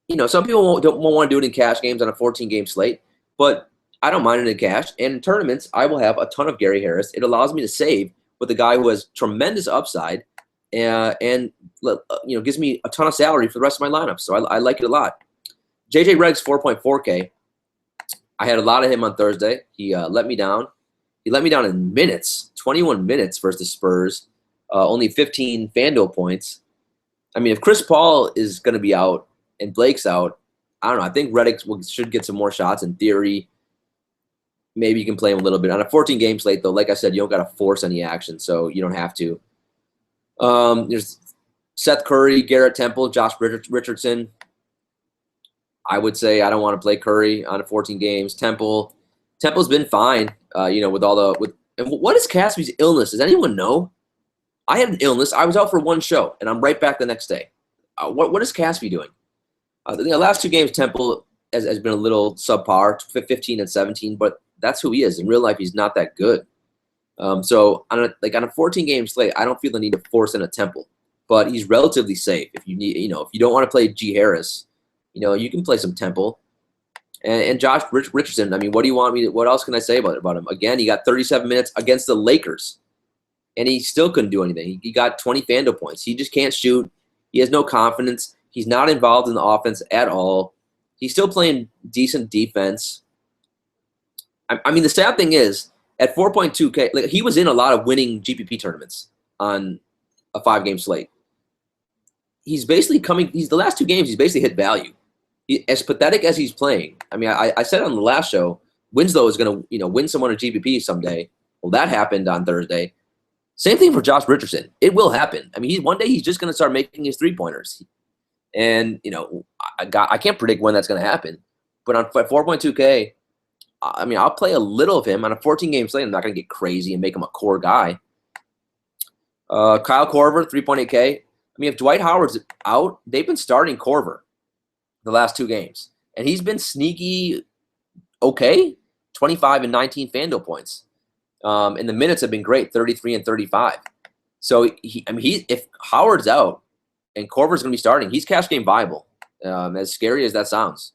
You know, some people won't want to do it in cash games on a 14-game slate, but I don't mind it in cash. And in tournaments, I will have a ton of Gary Harris. It allows me to save with a guy who has tremendous upside and gives me a ton of salary for the rest of my lineup. So I like it a lot. JJ Redick's 4.4K. I had a lot of him on Thursday. He let me down. He let me down in minutes, 21 minutes versus the Spurs, only 15 FanDuel points. I mean, if Chris Paul is going to be out and Blake's out, I don't know. I think Redick should get some more shots in theory. Maybe you can play him a little bit. On a 14-game slate, though, like I said, you don't got to force any action, so you don't have to. There's Seth Curry, Garrett Temple, Josh Richardson. I would say I don't want to play Curry on a 14 games. Temple's been fine, with all the – and what is Cassie's illness? Does anyone know? I had an illness. I was out for 1 show, and I'm right back the next day. What is Caspi doing? The last 2 games, Temple has been a little subpar, 15 and 17, but that's who he is. In real life, he's not that good. So on a 14-game slate, I don't feel the need to force in a Temple, but he's relatively safe. If you need, if you don't want to play G Harris, you can play some Temple. And Josh Richardson. I mean, what do you want me to? What else can I say about him? Again, he got 37 minutes against the Lakers. And he still couldn't do anything. He got 20 FanDuel points. He just can't shoot. He has no confidence. He's not involved in the offense at all. He's still playing decent defense. I mean, the sad thing is, at 4.2K, he was in a lot of winning GPP tournaments on a 5-game slate. he's basically coming. He's the last 2 games. He's basically hit value. As pathetic as he's playing. I mean, I said on the last show, Winslow is going to win someone a GPP someday. Well, that happened on Thursday. Same thing for Josh Richardson. It will happen. I mean, one day he's just going to start making his 3-pointers. And, I can't predict when that's going to happen. But on 4.2K, I mean, I'll play a little of him. On a 14-game slate, I'm not going to get crazy and make him a core guy. Kyle Korver, 3.8K. I mean, if Dwight Howard's out, they've been starting Korver the last 2 games. And he's been sneaky okay, 25 and 19 FanDuel points. And the minutes have been great, 33 and 35. So, if Howard's out and Korver's going to be starting, he's cash game viable, as scary as that sounds.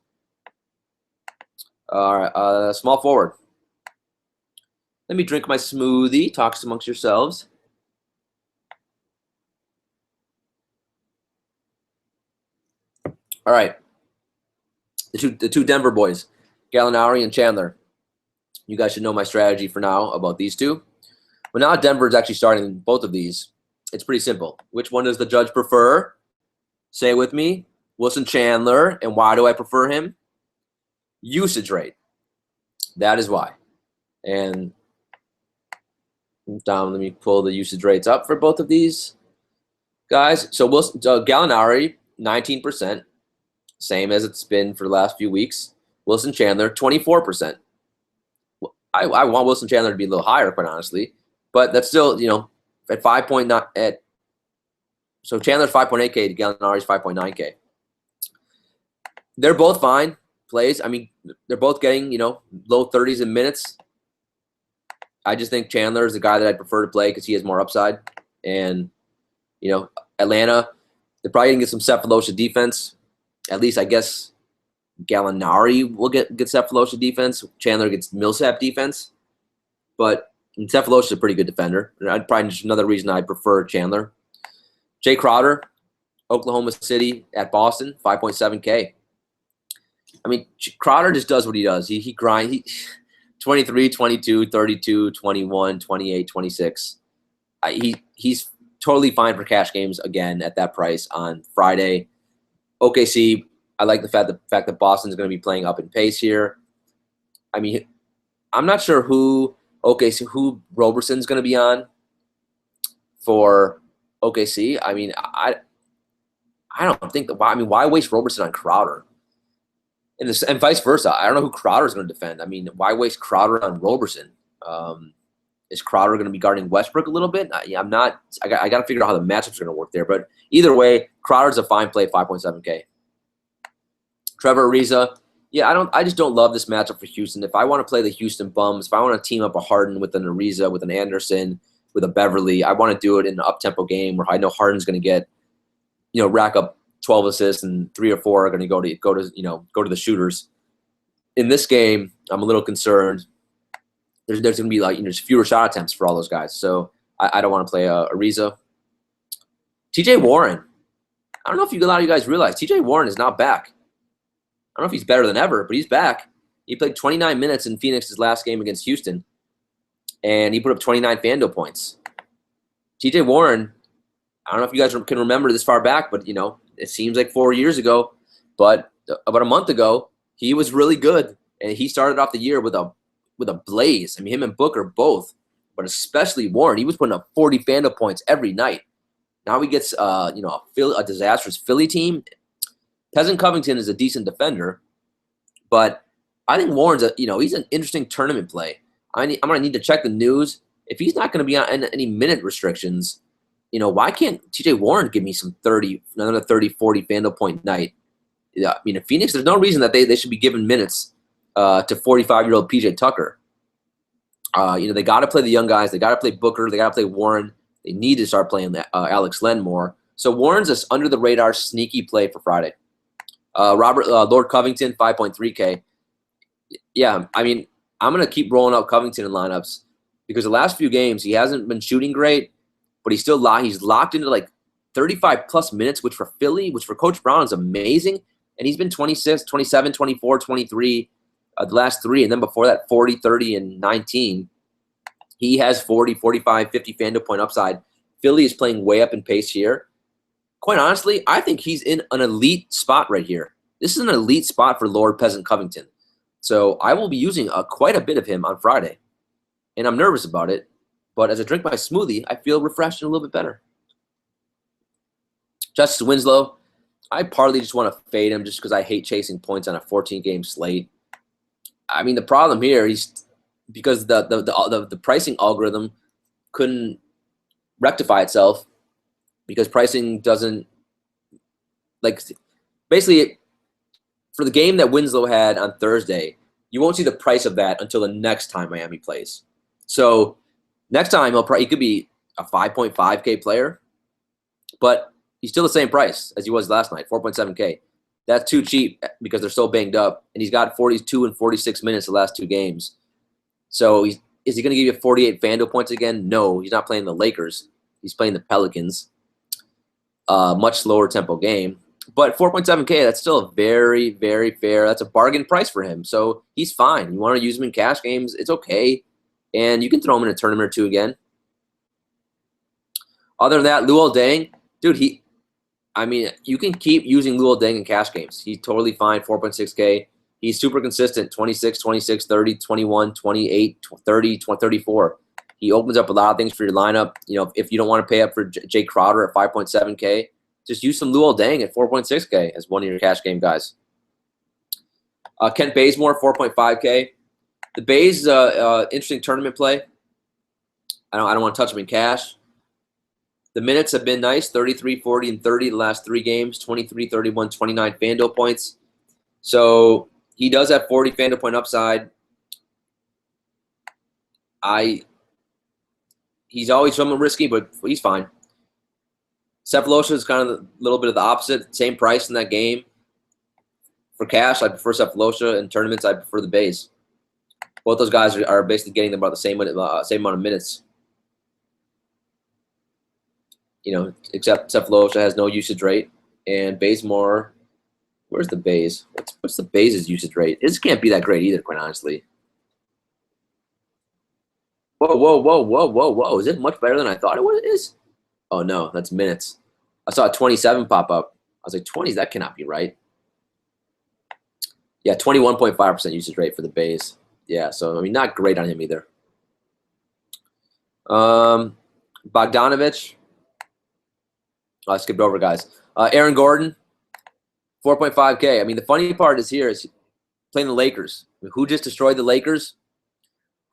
All right, small forward. Let me drink my smoothie. Talks amongst yourselves. All right. The two Denver boys, Gallinari and Chandler. You guys should know my strategy for now about these two. But now Denver is actually starting both of these. It's pretty simple. Which one does the judge prefer? Say it with me. Wilson Chandler. And why do I prefer him? Usage rate. That is why. And let me pull the usage rates up for both of these guys. So Gallinari, 19%. Same as it's been for the last few weeks. Wilson Chandler, 24%. I want Wilson Chandler to be a little higher, quite honestly. But that's still, at 5.9. So Chandler's 5.8K, Gallinari's 5.9K. They're both fine plays. I mean, they're both getting, low 30s in minutes. I just think Chandler is the guy that I'd prefer to play because he has more upside. And, Atlanta, they're probably going to get some Cephalosha defense. At least, I guess, Gallinari will get Cephalosha defense. Chandler gets Millsap defense. But Cephalosha is a pretty good defender. I'd probably just another reason I prefer Chandler. Jay Crowder, Oklahoma City at Boston, 5.7K. I mean, Crowder just does what he does. He grinds. 23, 22, 32, 21, 28, 26. He's totally fine for cash games again at that price on Friday. OKC, I like the fact that Boston's going to be playing up in pace here. I mean, I'm not sure who Roberson's going to be on for OKC. I mean, I don't think that. I mean, why waste Roberson on Crowder? And vice versa. I don't know who Crowder's going to defend. I mean, why waste Crowder on Roberson? Is Crowder going to be guarding Westbrook a little bit? I'm not. I got to figure out how the matchups are going to work there. But either way, Crowder's a fine play, 5.7K. Trevor Ariza. Yeah, I just don't love this matchup for Houston. If I want to play the Houston Bums, if I want to team up a Harden with an Ariza, with an Anderson, with a Beverly, I want to do it in an up-tempo game where I know Harden's going to get, rack up 12 assists and 3 or 4 are going to go to the shooters. In this game, I'm a little concerned. There's going to be fewer shot attempts for all those guys. So I don't want to play Ariza. TJ Warren. I don't know if a lot of you guys realize TJ Warren is not back. I don't know if he's better than ever, but he's back. He played 29 minutes in Phoenix's last game against Houston, and he put up 29 FanDuel points. TJ Warren, I don't know if you guys can remember this far back, but, it seems like 4 years ago. But about a month ago, he was really good, and he started off the year with a blaze. I mean, him and Booker both, but especially Warren. He was putting up 40 FanDuel points every night. Now he gets, a disastrous Philly team. Peasant Covington is a decent defender, but I think Warren's he's an interesting tournament play. I'm going to need to check the news. If he's not going to be on any minute restrictions, why can't TJ Warren give me another 30, 40 FanDuel point night? I mean, in Phoenix, there's no reason that they should be giving minutes to 45-year-old PJ Tucker. They got to play the young guys. They got to play Booker. They got to play Warren. They need to start playing Alex Len more. So Warren's this under-the-radar sneaky play for Friday. Lord Covington, 5.3K. Yeah, I mean, I'm going to keep rolling out Covington in lineups because the last few games he hasn't been shooting great, but he's locked into 35-plus minutes, which for Philly, which for Coach Brown is amazing. And he's been 26, 27, 24, 23 the last 3. And then before that, 40, 30, and 19. He has 40, 45, 50 FanDuel point upside. Philly is playing way up in pace here. quite honestly, I think he's in an elite spot right here. This is an elite spot for Lord Peasant Covington. So I will be using quite a bit of him on Friday. And I'm nervous about it. But as I drink my smoothie, I feel refreshed and a little bit better. Justice Winslow, I partly just want to fade him just because I hate chasing points on a 14-game slate. I mean, the problem here is because the pricing algorithm couldn't rectify itself because pricing doesn't, like, basically for the game that Winslow had on Thursday, you won't see the price of that until the next time Miami plays. So next time he could be a 5.5K player, but he's still the same price as he was last night, 4.7K. That's too cheap because they're so banged up, and he's got 42 and 46 minutes the last 2 games. So is he going to give you 48 FanDuel points again? No, he's not playing the Lakers. He's playing the Pelicans. Much slower tempo game. But 4.7K, that's still a very, very fair. That's a bargain price for him. So he's fine. You want to use him in cash games, it's okay. And you can throw him in a tournament or two again. Other than that, Luol Deng, dude, you can keep using Luol Deng in cash games. He's totally fine, 4.6K. He's super consistent, 26, 26, 30, 21, 28, 30, 34. He opens up a lot of things for your lineup. You know, if you don't want to pay up for Jay Crowder at 5.7K, just use some Luol Deng at 4.6K as one of your cash game guys. Kent Bazemore, 4.5K. The Bays, interesting tournament play. I don't want to touch him in cash. The minutes have been nice, 33, 40, and 30 the last 3 games, 23, 31, 29 FanDuel points. So he does have 40 FanDuel point upside. He's always somewhat risky, but he's fine. Cephalosha is kind of a little bit of the opposite. Same price in that game. For cash, I prefer Cephalosha. In tournaments, I prefer the Bays. Both those guys are basically getting about the same amount of minutes. You know, except Cephalosha has no usage rate, and Bazemore, where's the Bays? What's the Bays' usage rate? This can't be that great either, quite honestly. Whoa. Is it much better than I thought it is? Oh, no, that's minutes. I saw a 27 pop up. I was like, 20s, that cannot be right. Yeah, 21.5% usage rate for the Bays. Yeah, so, I mean, not great on him either. Bogdanovich. Oh, I skipped over, guys. Aaron Gordon, 4.5K. I mean, the funny part is playing the Lakers. I mean, who just destroyed the Lakers?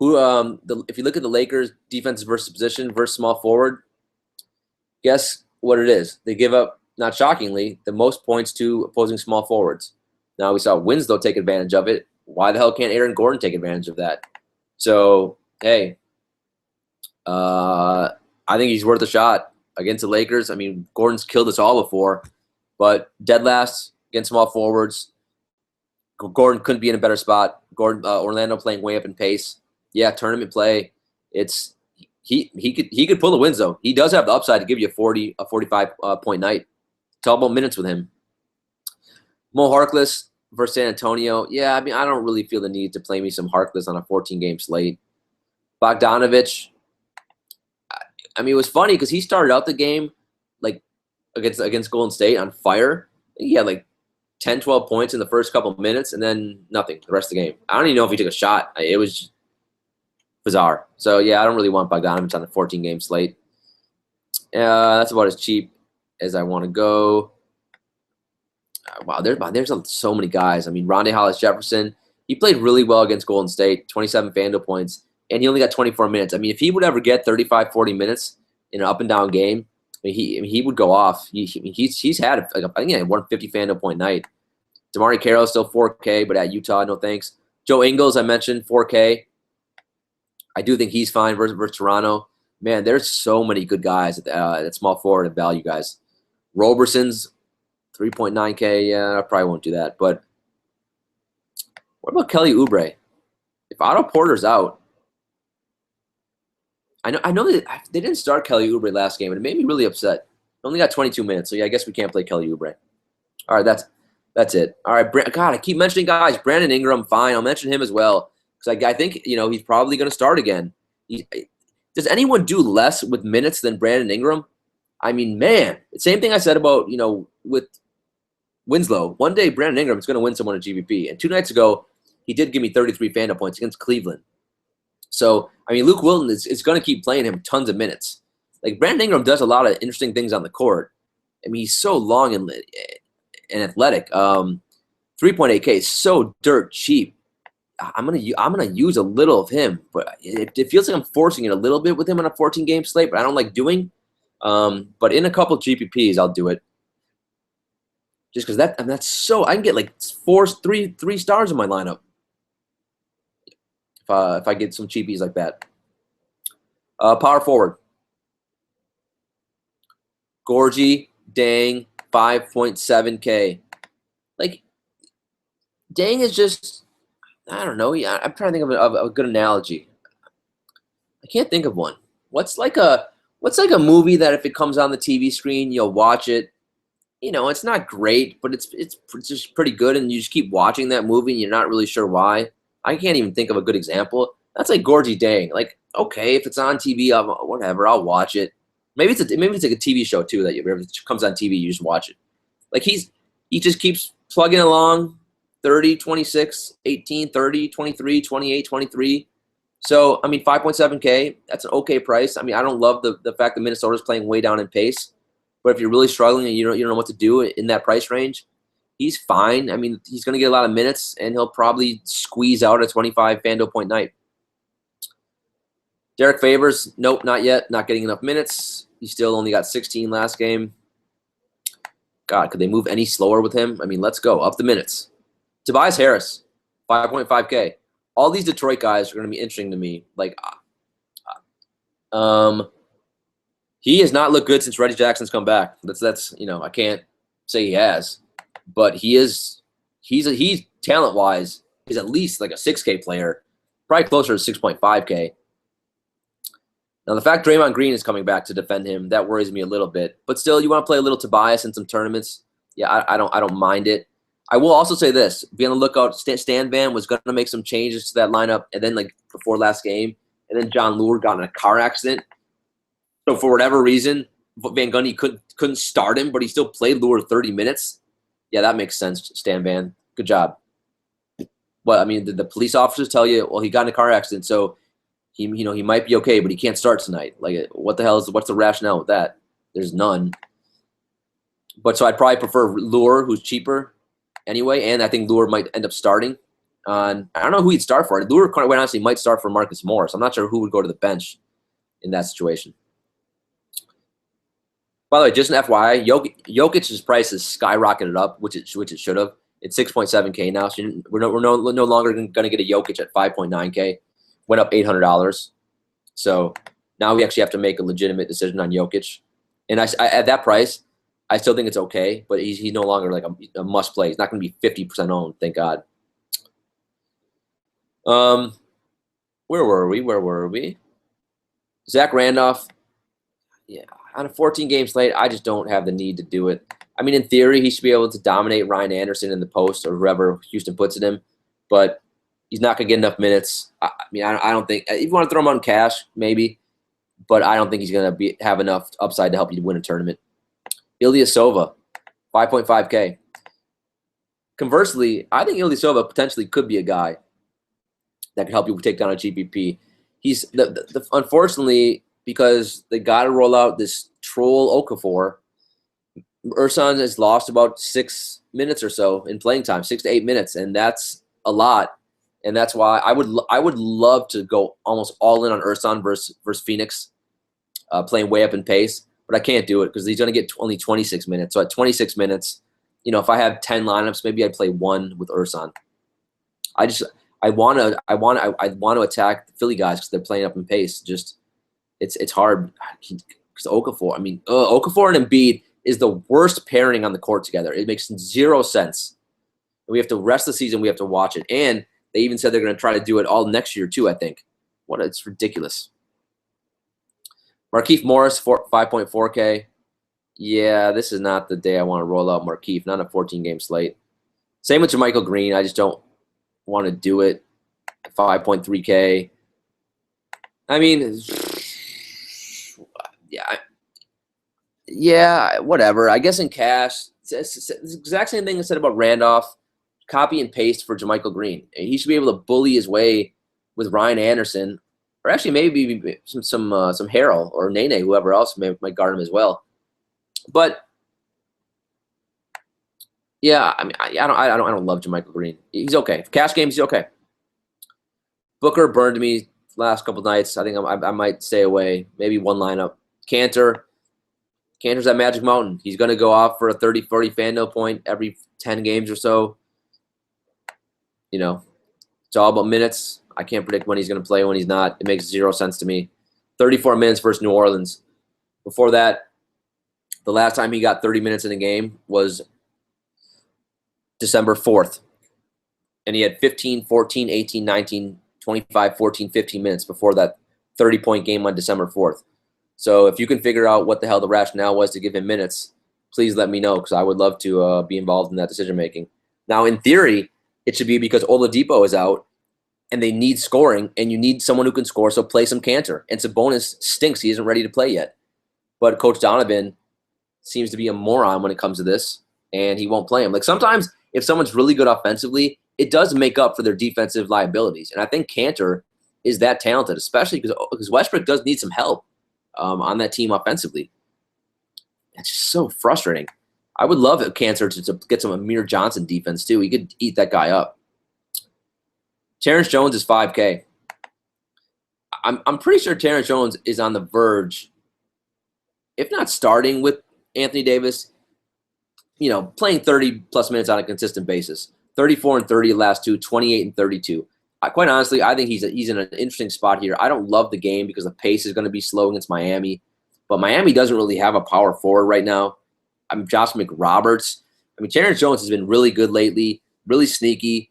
If you look at the Lakers' defense versus position versus small forward, guess what it is? They give up, not shockingly, the most points to opposing small forwards. Now, we saw Winslow take advantage of it. Why the hell can't Aaron Gordon take advantage of that? So, hey, I think he's worth a shot against the Lakers. I mean, Gordon's killed us all before, but dead last against small forwards. Gordon couldn't be in a better spot. Orlando playing way up in pace. Yeah, tournament play. He could pull the wins though. He does have the upside to give you a 45 point night. It's all about minutes with him. Mo Harkless versus San Antonio. Yeah, I mean, I don't really feel the need to play me some Harkless on a 14-game slate. Bogdanovich. I mean, it was funny because he started out the game like against Golden State on fire. He had like 10, 12 points in the first couple of minutes, and then nothing the rest of the game. I don't even know if he took a shot. It was bizarre. So, yeah, I don't really want Bogdanovich on a 14-game slate. That's about as cheap as I want to go. Wow, there's so many guys. I mean, Rondae Hollis-Jefferson, he played really well against Golden State, 27 FanDuel points, and he only got 24 minutes. I mean, if he would ever get 35, 40 minutes in an up-and-down game, he would go off. He's had, I think he had 150 FanDuel point night. DeMarre Carroll still 4K, but at Utah, no thanks. Joe Ingles, I mentioned, 4K. I do think he's fine versus Toronto. Man, there's so many good guys at small forward and value guys. Roberson's 3.9K. Yeah, I probably won't do that. But what about Kelly Oubre? If Otto Porter's out, I know that they didn't start Kelly Oubre last game, and it made me really upset. Only got 22 minutes, so yeah, I guess we can't play Kelly Oubre. All right, that's it. All right, God, I keep mentioning guys. Brandon Ingram, fine. I'll mention him as well. Because I think, he's probably going to start again. Does anyone do less with minutes than Brandon Ingram? I mean, man, same thing I said about, with Winslow. One day, Brandon Ingram's going to win someone at GVP. And 2 nights ago, he did give me 33 FanDuel points against Cleveland. So, I mean, Luke Wilton is going to keep playing him tons of minutes. Like, Brandon Ingram does a lot of interesting things on the court. I mean, he's so long and athletic. 3.8K is so dirt cheap. I'm gonna use a little of him, but it feels like I'm forcing it a little bit with him on a 14-game slate, but I don't like doing. But in a couple GPPs, I'll do it. Just because that's so I can get like three stars in my lineup if I get some cheapies like that. Power forward, Gorgie Dang, 5.7K. Like, Dang is just, I don't know. Yeah, I'm trying to think of a good analogy. I can't think of one. What's like a movie that if it comes on the TV screen, you'll watch it. It's not great, but it's just pretty good, and you just keep watching that movie, and you're not really sure why. I can't even think of a good example. That's like Gorgie Dang. Like, okay, if it's on TV, whatever, I'll watch it. Maybe it's like a TV show too that if it comes on TV, you just watch it. Like he just keeps plugging along, 30, 26, 18, 30, 23, 28, 23. So, I mean, 5.7K, that's an okay price. I mean, I don't love the fact that Minnesota's playing way down in pace. But if you're really struggling and you don't know what to do in that price range, he's fine. I mean, he's going to get a lot of minutes, and he'll probably squeeze out a 25 FanDuel point night. Derek Favors, nope, not yet. Not getting enough minutes. He still only got 16 last game. God, could they move any slower with him? I mean, let's go. Up the minutes. Tobias Harris, 5.5K. All these Detroit guys are going to be interesting to me. Like, he has not looked good since Reggie Jackson's come back. That's I can't say he has, but he's talent-wise, he's at least like a 6K player, probably closer to 6.5K. Now, the fact Draymond Green is coming back to defend him, that worries me a little bit. But still, you want to play a little Tobias in some tournaments. Yeah, I don't mind it. I will also say this: be on the lookout. Stan Van was going to make some changes to that lineup, and then like before last game, and then John Lure got in a car accident. So for whatever reason, Van Gundy couldn't start him, but he still played Lure 30 minutes. Yeah, that makes sense, Stan Van. Good job. But I mean, the police officers tell you, well, he got in a car accident, so he might be okay, but he can't start tonight. Like, what's the rationale with that? There's none. But so I'd probably prefer Lure, who's cheaper anyway, and I think Lure might end up starting. I don't know who he'd start for. Lure, quite honestly, might start for Marcus Morris. I'm not sure who would go to the bench in that situation. By the way, just an FYI, Jokic's price has skyrocketed up, which it should have. It's 6.7K now, so we're no longer going to get a Jokic at 5.9K. Went up $800. So now we actually have to make a legitimate decision on Jokic. And I at that price, I still think it's okay, but he's no longer like a must play. He's not going to be 50% owned, thank God. Where were we? Zach Randolph. Yeah, on a 14-game slate, I just don't have the need to do it. I mean, in theory, he should be able to dominate Ryan Anderson in the post or whoever Houston puts it in, but he's not going to get enough minutes. I don't think – if you want to throw him on cash, maybe, but I don't think he's going to have enough upside to help you win a tournament. Ilyasova, 5.5K. Conversely, I think Ilyasova potentially could be a guy that could help you take down a GPP. He's unfortunately – because they got to roll out this troll Okafor. Ersan has lost about 6 minutes or so in playing time, 6 to 8 minutes, and that's a lot. And that's why I would love to go almost all in on Ersan versus Phoenix, playing way up in pace, but I can't do it because he's going to get only 26 minutes. So at 26 minutes, if I have 10 lineups, maybe I'd play one with Ersan. I want to attack the Philly guys because they're playing up in pace. Just it's hard because Okafor. I mean, Okafor and Embiid is the worst pairing on the court together. It makes zero sense. We have to rest the season. We have to watch it, and they even said they're going to try to do it all next year too. I think. It's ridiculous. Markieff Morris, 5.4K. Yeah, this is not the day I want to roll out Markieff. Not a 14-game slate. Same with JaMychal Green. I just don't want to do it. 5.3K. I mean, yeah. Yeah, whatever. I guess in cash, it's the exact same thing I said about Randolph. Copy and paste for JaMychal Green. He should be able to bully his way with Ryan Anderson, or actually maybe some Harrell or Nene, whoever else might guard him as well. But yeah, I mean, I don't love JaMychal Green. He's okay. Cash games, he's okay. Booker burned me last couple nights. I think I might stay away. Maybe one lineup. Cantor's at Magic Mountain. He's going to go off for a 30, 40 Fandle point every 10 games or so. You know, it's all about minutes. I can't predict when he's going to play, when he's not. It makes zero sense to me. 34 minutes versus New Orleans. Before that, the last time he got 30 minutes in a game was December 4th. And he had 15, 14, 18, 19, 25, 14, 15 minutes before that 30-point game on December 4th. So if you can figure out what the hell the rationale was to give him minutes, please let me know, because I would love to be involved in that decision-making. Now, in theory, it should be because Oladipo is out, and they need scoring, and you need someone who can score, so play some Cantor. And Sabonis stinks. He isn't ready to play yet. But Coach Donovan seems to be a moron when it comes to this, and he won't play him. Like, sometimes if someone's really good offensively, it does make up for their defensive liabilities. And I think Cantor is that talented, especially because Westbrook does need some help on that team offensively. That's just so frustrating. I would love Cantor to get some Amir Johnson defense, too. He could eat that guy up. Terrence Jones is 5K. I'm pretty sure Terrence Jones is on the verge, if not starting with Anthony Davis, playing 30-plus minutes on a consistent basis. 34 and 30 last two, 28 and 32. Quite honestly, I think he's in an interesting spot here. I don't love the game because the pace is going to be slow against Miami. But Miami doesn't really have a power forward right now. Josh McRoberts. Terrence Jones has been really good lately, really sneaky.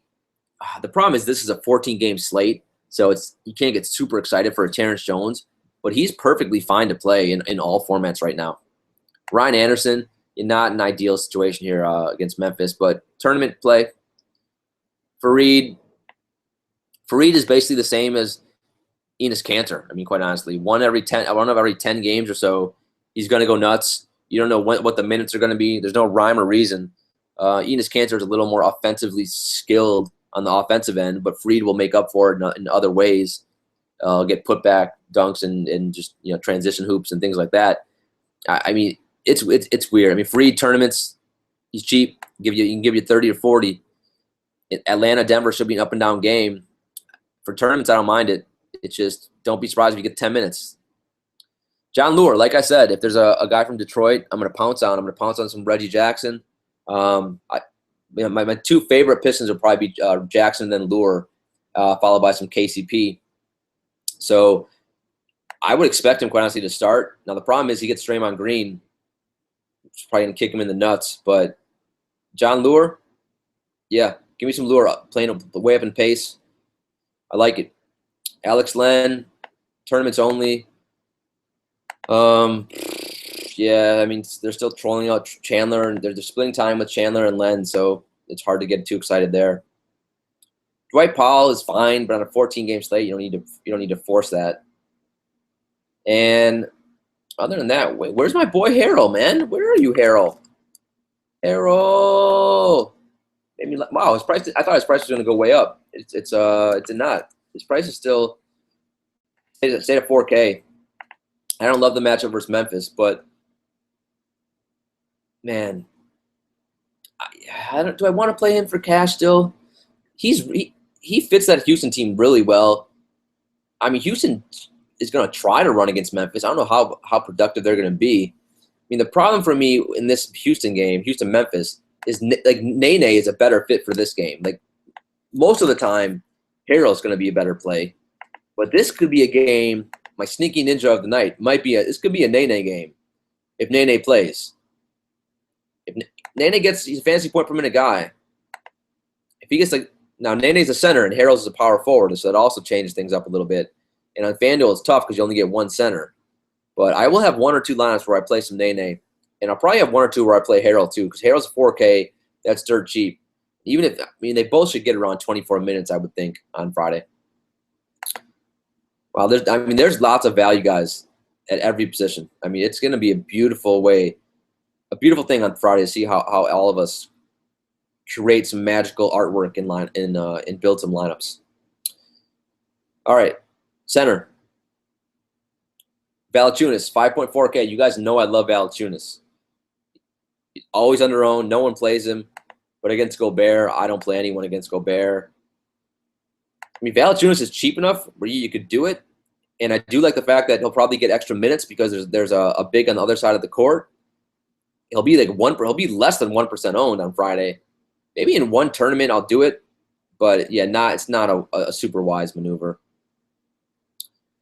The problem is this is a 14-game slate, so you can't get super excited for a Terrence Jones, but he's perfectly fine to play in all formats right now. Ryan Anderson, not an ideal situation here against Memphis, but tournament play. Fareed is basically the same as Enes Kanter. Quite honestly, one of every 10 games or so, he's going to go nuts. You don't know what the minutes are going to be. There's no rhyme or reason. Enes Kanter is a little more offensively skilled on the offensive end, but Fareed will make up for it in other ways. Get put back dunks and just transition hoops and things like that. It's weird. Fareed tournaments, he's cheap. He can give you 30 or 40. Atlanta, Denver should be an up and down game. For tournaments, I don't mind it. It's just don't be surprised if you get 10 minutes. John Lure, like I said, if there's a guy from Detroit, I'm going to pounce on. I'm going to pounce on some Reggie Jackson. My two favorite Pistons will probably be Jackson and then Lure, followed by some KCP. So I would expect him, quite honestly, to start. Now, the problem is he gets Draymond Green, which is probably going to kick him in the nuts. But John Lure, yeah, give me some Lure playing way up in pace. I like it. Alex Len, tournaments only. Yeah, they're still trolling out Chandler, and they're splitting time with Chandler and Len, so it's hard to get too excited there. Dwight Powell is fine, but on a 14-game slate, you don't need to force that. And other than that, where's my boy Harrell, man? Where are you, Harrell? Harrell. Wow, his price. I thought his price was going to go way up. It did not. His price is still stayed at 4K. I don't love the matchup versus Memphis, but man, do I want to play him for cash still? He fits that Houston team really well. Houston is going to try to run against Memphis. I don't know how productive they're going to be. The problem for me in this Houston game, Houston-Memphis, is Nene is a better fit for this game. Most of the time, Harrell is going to be a better play. But this could be a game, my sneaky ninja of the night, this could be a Nene game if Nene plays. If Nene he's a fantasy point per minute guy. If he gets now Nene's a center and Harrell's is a power forward, so that also changes things up a little bit. And on FanDuel, it's tough because you only get one center. But I will have one or two lineups where I play some Nene. And I'll probably have one or two where I play Harrell too, because Harrell's a 4K. That's dirt cheap. Even if they both should get around 24 minutes, I would think, on Friday. Wow, there's lots of value guys at every position. I mean, it's going to be a beautiful thing on Friday to see how all of us create some magical artwork and build some lineups. All right, center. Valanciunas, 5.4K. You guys know I love Valanciunas. Always under owned. No one plays him. But against Gobert, I don't play anyone against Gobert. I mean, Valanciunas is cheap enough where you could do it. And I do like the fact that he'll probably get extra minutes because there's a big on the other side of the court. He'll be he'll be less than 1% owned on Friday. Maybe in one tournament I'll do it. But yeah, it's not a super wise maneuver.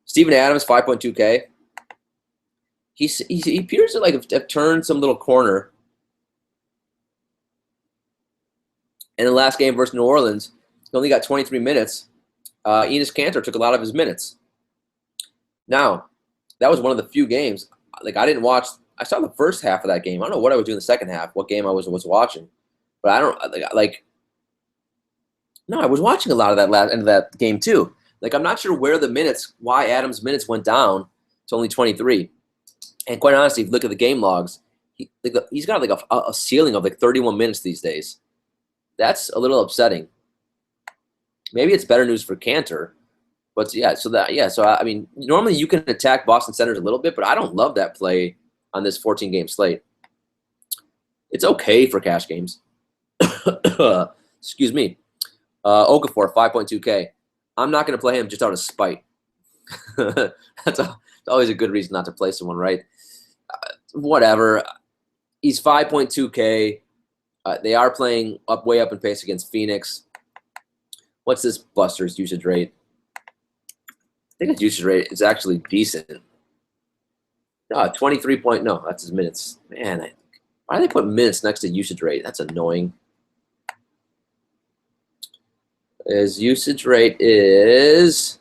Steven Adams, 5.2K. He appears to have turned some little corner. In the last game versus New Orleans, he only got 23 minutes. Enes Kanter took a lot of his minutes. Now, that was one of the few games. I didn't watch. I saw the first half of that game. I don't know what I was doing the second half, what game I was watching. But I don't No, I was watching a lot of that last end of that game too. I'm not sure why Adams' minutes went down to only 23. And quite honestly, if you look at the game logs, he's got a ceiling of 31 minutes these days. That's a little upsetting. Maybe it's better news for Kanter, but yeah. So I mean, normally you can attack Boston centers a little bit, but I don't love that play on this 14-game slate. It's okay for cash games. Excuse me. Okafor, 5.2K. I'm not going to play him just out of spite. That's always a good reason not to play someone, right? Whatever. He's 5.2K. They are playing way up in pace against Phoenix. What's this Buster's usage rate? I think his usage rate is actually decent. 23 point. No, that's his minutes. Man, why do they put minutes next to usage rate? That's annoying. His usage rate is,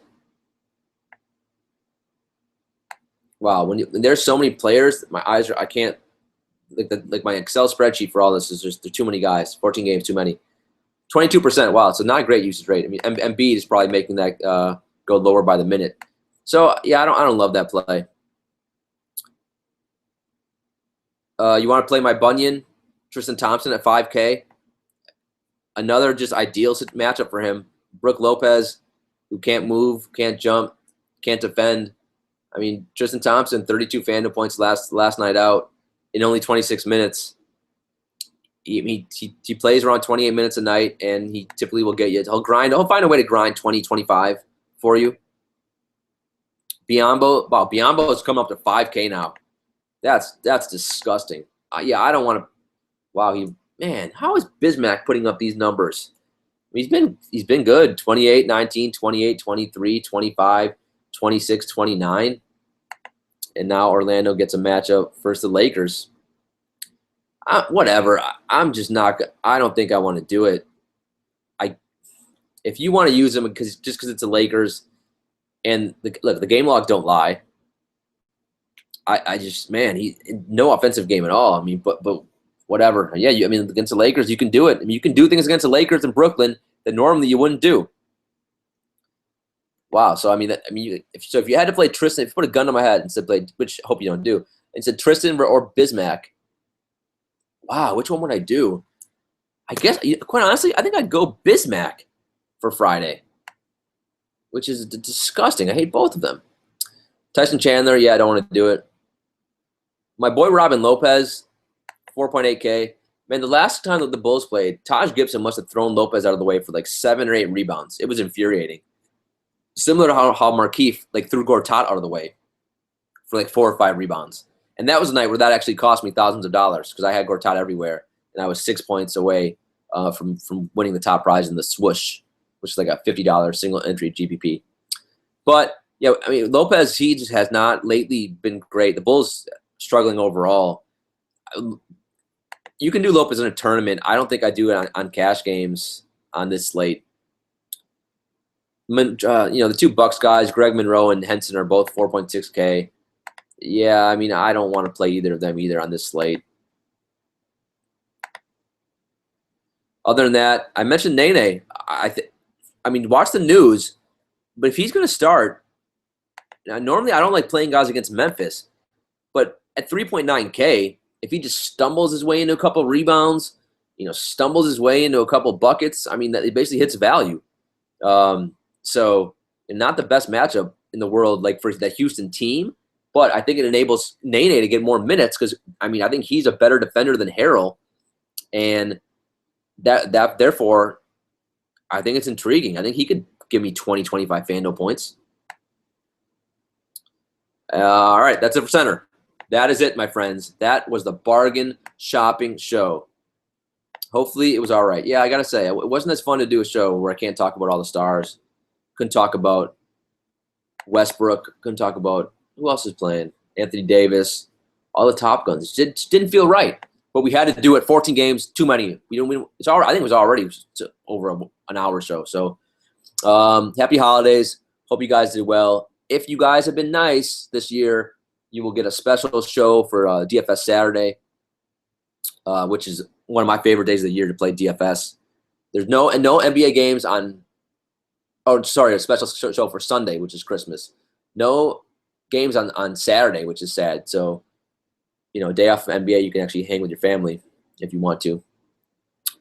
wow. When there's so many players, my eyes are. I can't. My Excel spreadsheet for all this is just there's too many guys. 14 games, too many. 22%. Wow, so not a great usage rate. I mean, Embiid is probably making that go lower by the minute. So yeah, I don't love that play. You want to play my Bunyan, Tristan Thompson at 5K. Another just ideal matchup for him. Brook Lopez, who can't move, can't jump, can't defend. I mean, Tristan Thompson, 32 FanDuel points last night out in only 26 minutes. He plays around 28 minutes a night, and he typically will get you. He'll find a way to grind 20, 25 for you. Biyombo has come up to 5K now. That's disgusting. Yeah, I don't want to. Wow, how is Bismack putting up these numbers? I mean, he's been good. 28, 19, 28, 23, 25, 26, 29. And now Orlando gets a matchup versus the Lakers. Whatever. I'm just not. I don't think I want to do it. If you want to use him because it's the Lakers, and the game logs don't lie. He no offensive game at all. I mean, but whatever. Yeah, against the Lakers, you can do it. I mean, you can do things against the Lakers in Brooklyn that normally you wouldn't do. Wow. So if you had to play Tristan, if you put a gun to my head and said play, which I hope you don't do, and said Tristan or Bismack. Wow, which one would I do? I guess, quite honestly, I think I'd go Bismack for Friday, which is disgusting. I hate both of them. Tyson Chandler, yeah, I don't want to do it. My boy Robin Lopez, 4.8K. Man, the last time that the Bulls played, Taj Gibson must have thrown Lopez out of the way for 7 or 8 rebounds. It was infuriating. Similar to how Markieff threw Gortat out of the way for 4 or 5 rebounds. And that was a night where that actually cost me thousands of dollars because I had Gortat everywhere, and I was 6 points away from winning the top prize in the swoosh, which is a $50 single entry GPP. But yeah, Lopez, he just has not lately been great. The Bulls struggling overall. You can do Lopez in a tournament. I don't think I do it on cash games on this slate. The two Bucks guys, Greg Monroe and Henson, are both 4.6K. Yeah, I don't want to play either of them either on this slate. Other than that, I mentioned Nene. Watch the news, but if he's going to start, Now, normally I don't like playing guys against Memphis, but at 3.9K, if he just stumbles his way into a couple rebounds, stumbles his way into a couple buckets, I mean, that it basically hits value. So not the best matchup in the world, like for that Houston team, but I think it enables Nene to get more minutes because, I mean, I think he's a better defender than Harrell, and that therefore, I think it's intriguing. I think he could give me 20, 25 FanDuel points. All right, that's it for center. That is it, my friends. That was the bargain shopping show. Hopefully it was all right. Yeah, I got to say, it wasn't as fun to do a show where I can't talk about all the stars. Couldn't talk about Westbrook. Couldn't talk about who else is playing. Anthony Davis. All the Top Guns. It just didn't feel right. But we had to do it. 14 games, too many. It's all. I think it was already over an hour or so. So happy holidays. Hope you guys did well. If you guys have been nice this year, you will get a special show for DFS Saturday, which is one of my favorite days of the year to play DFS. There's no NBA games on. Oh, sorry, a special show for Sunday, which is Christmas. No games on Saturday, which is sad. So, day off of NBA, you can actually hang with your family if you want to.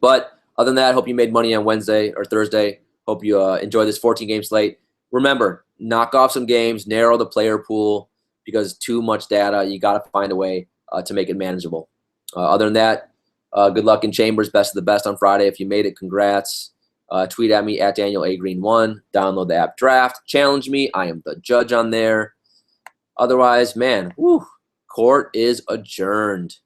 But other than that, I hope you made money on Wednesday or Thursday. Hope you enjoy this 14-game slate. Remember, knock off some games, narrow the player pool, because too much data, you got to find a way to make it manageable. Other than that, good luck in Chambers. Best of the best on Friday. If you made it, congrats. Tweet at me at DanielAGreen1. Download the app Draft. Challenge me. I am the judge on there. Otherwise, man, court is adjourned.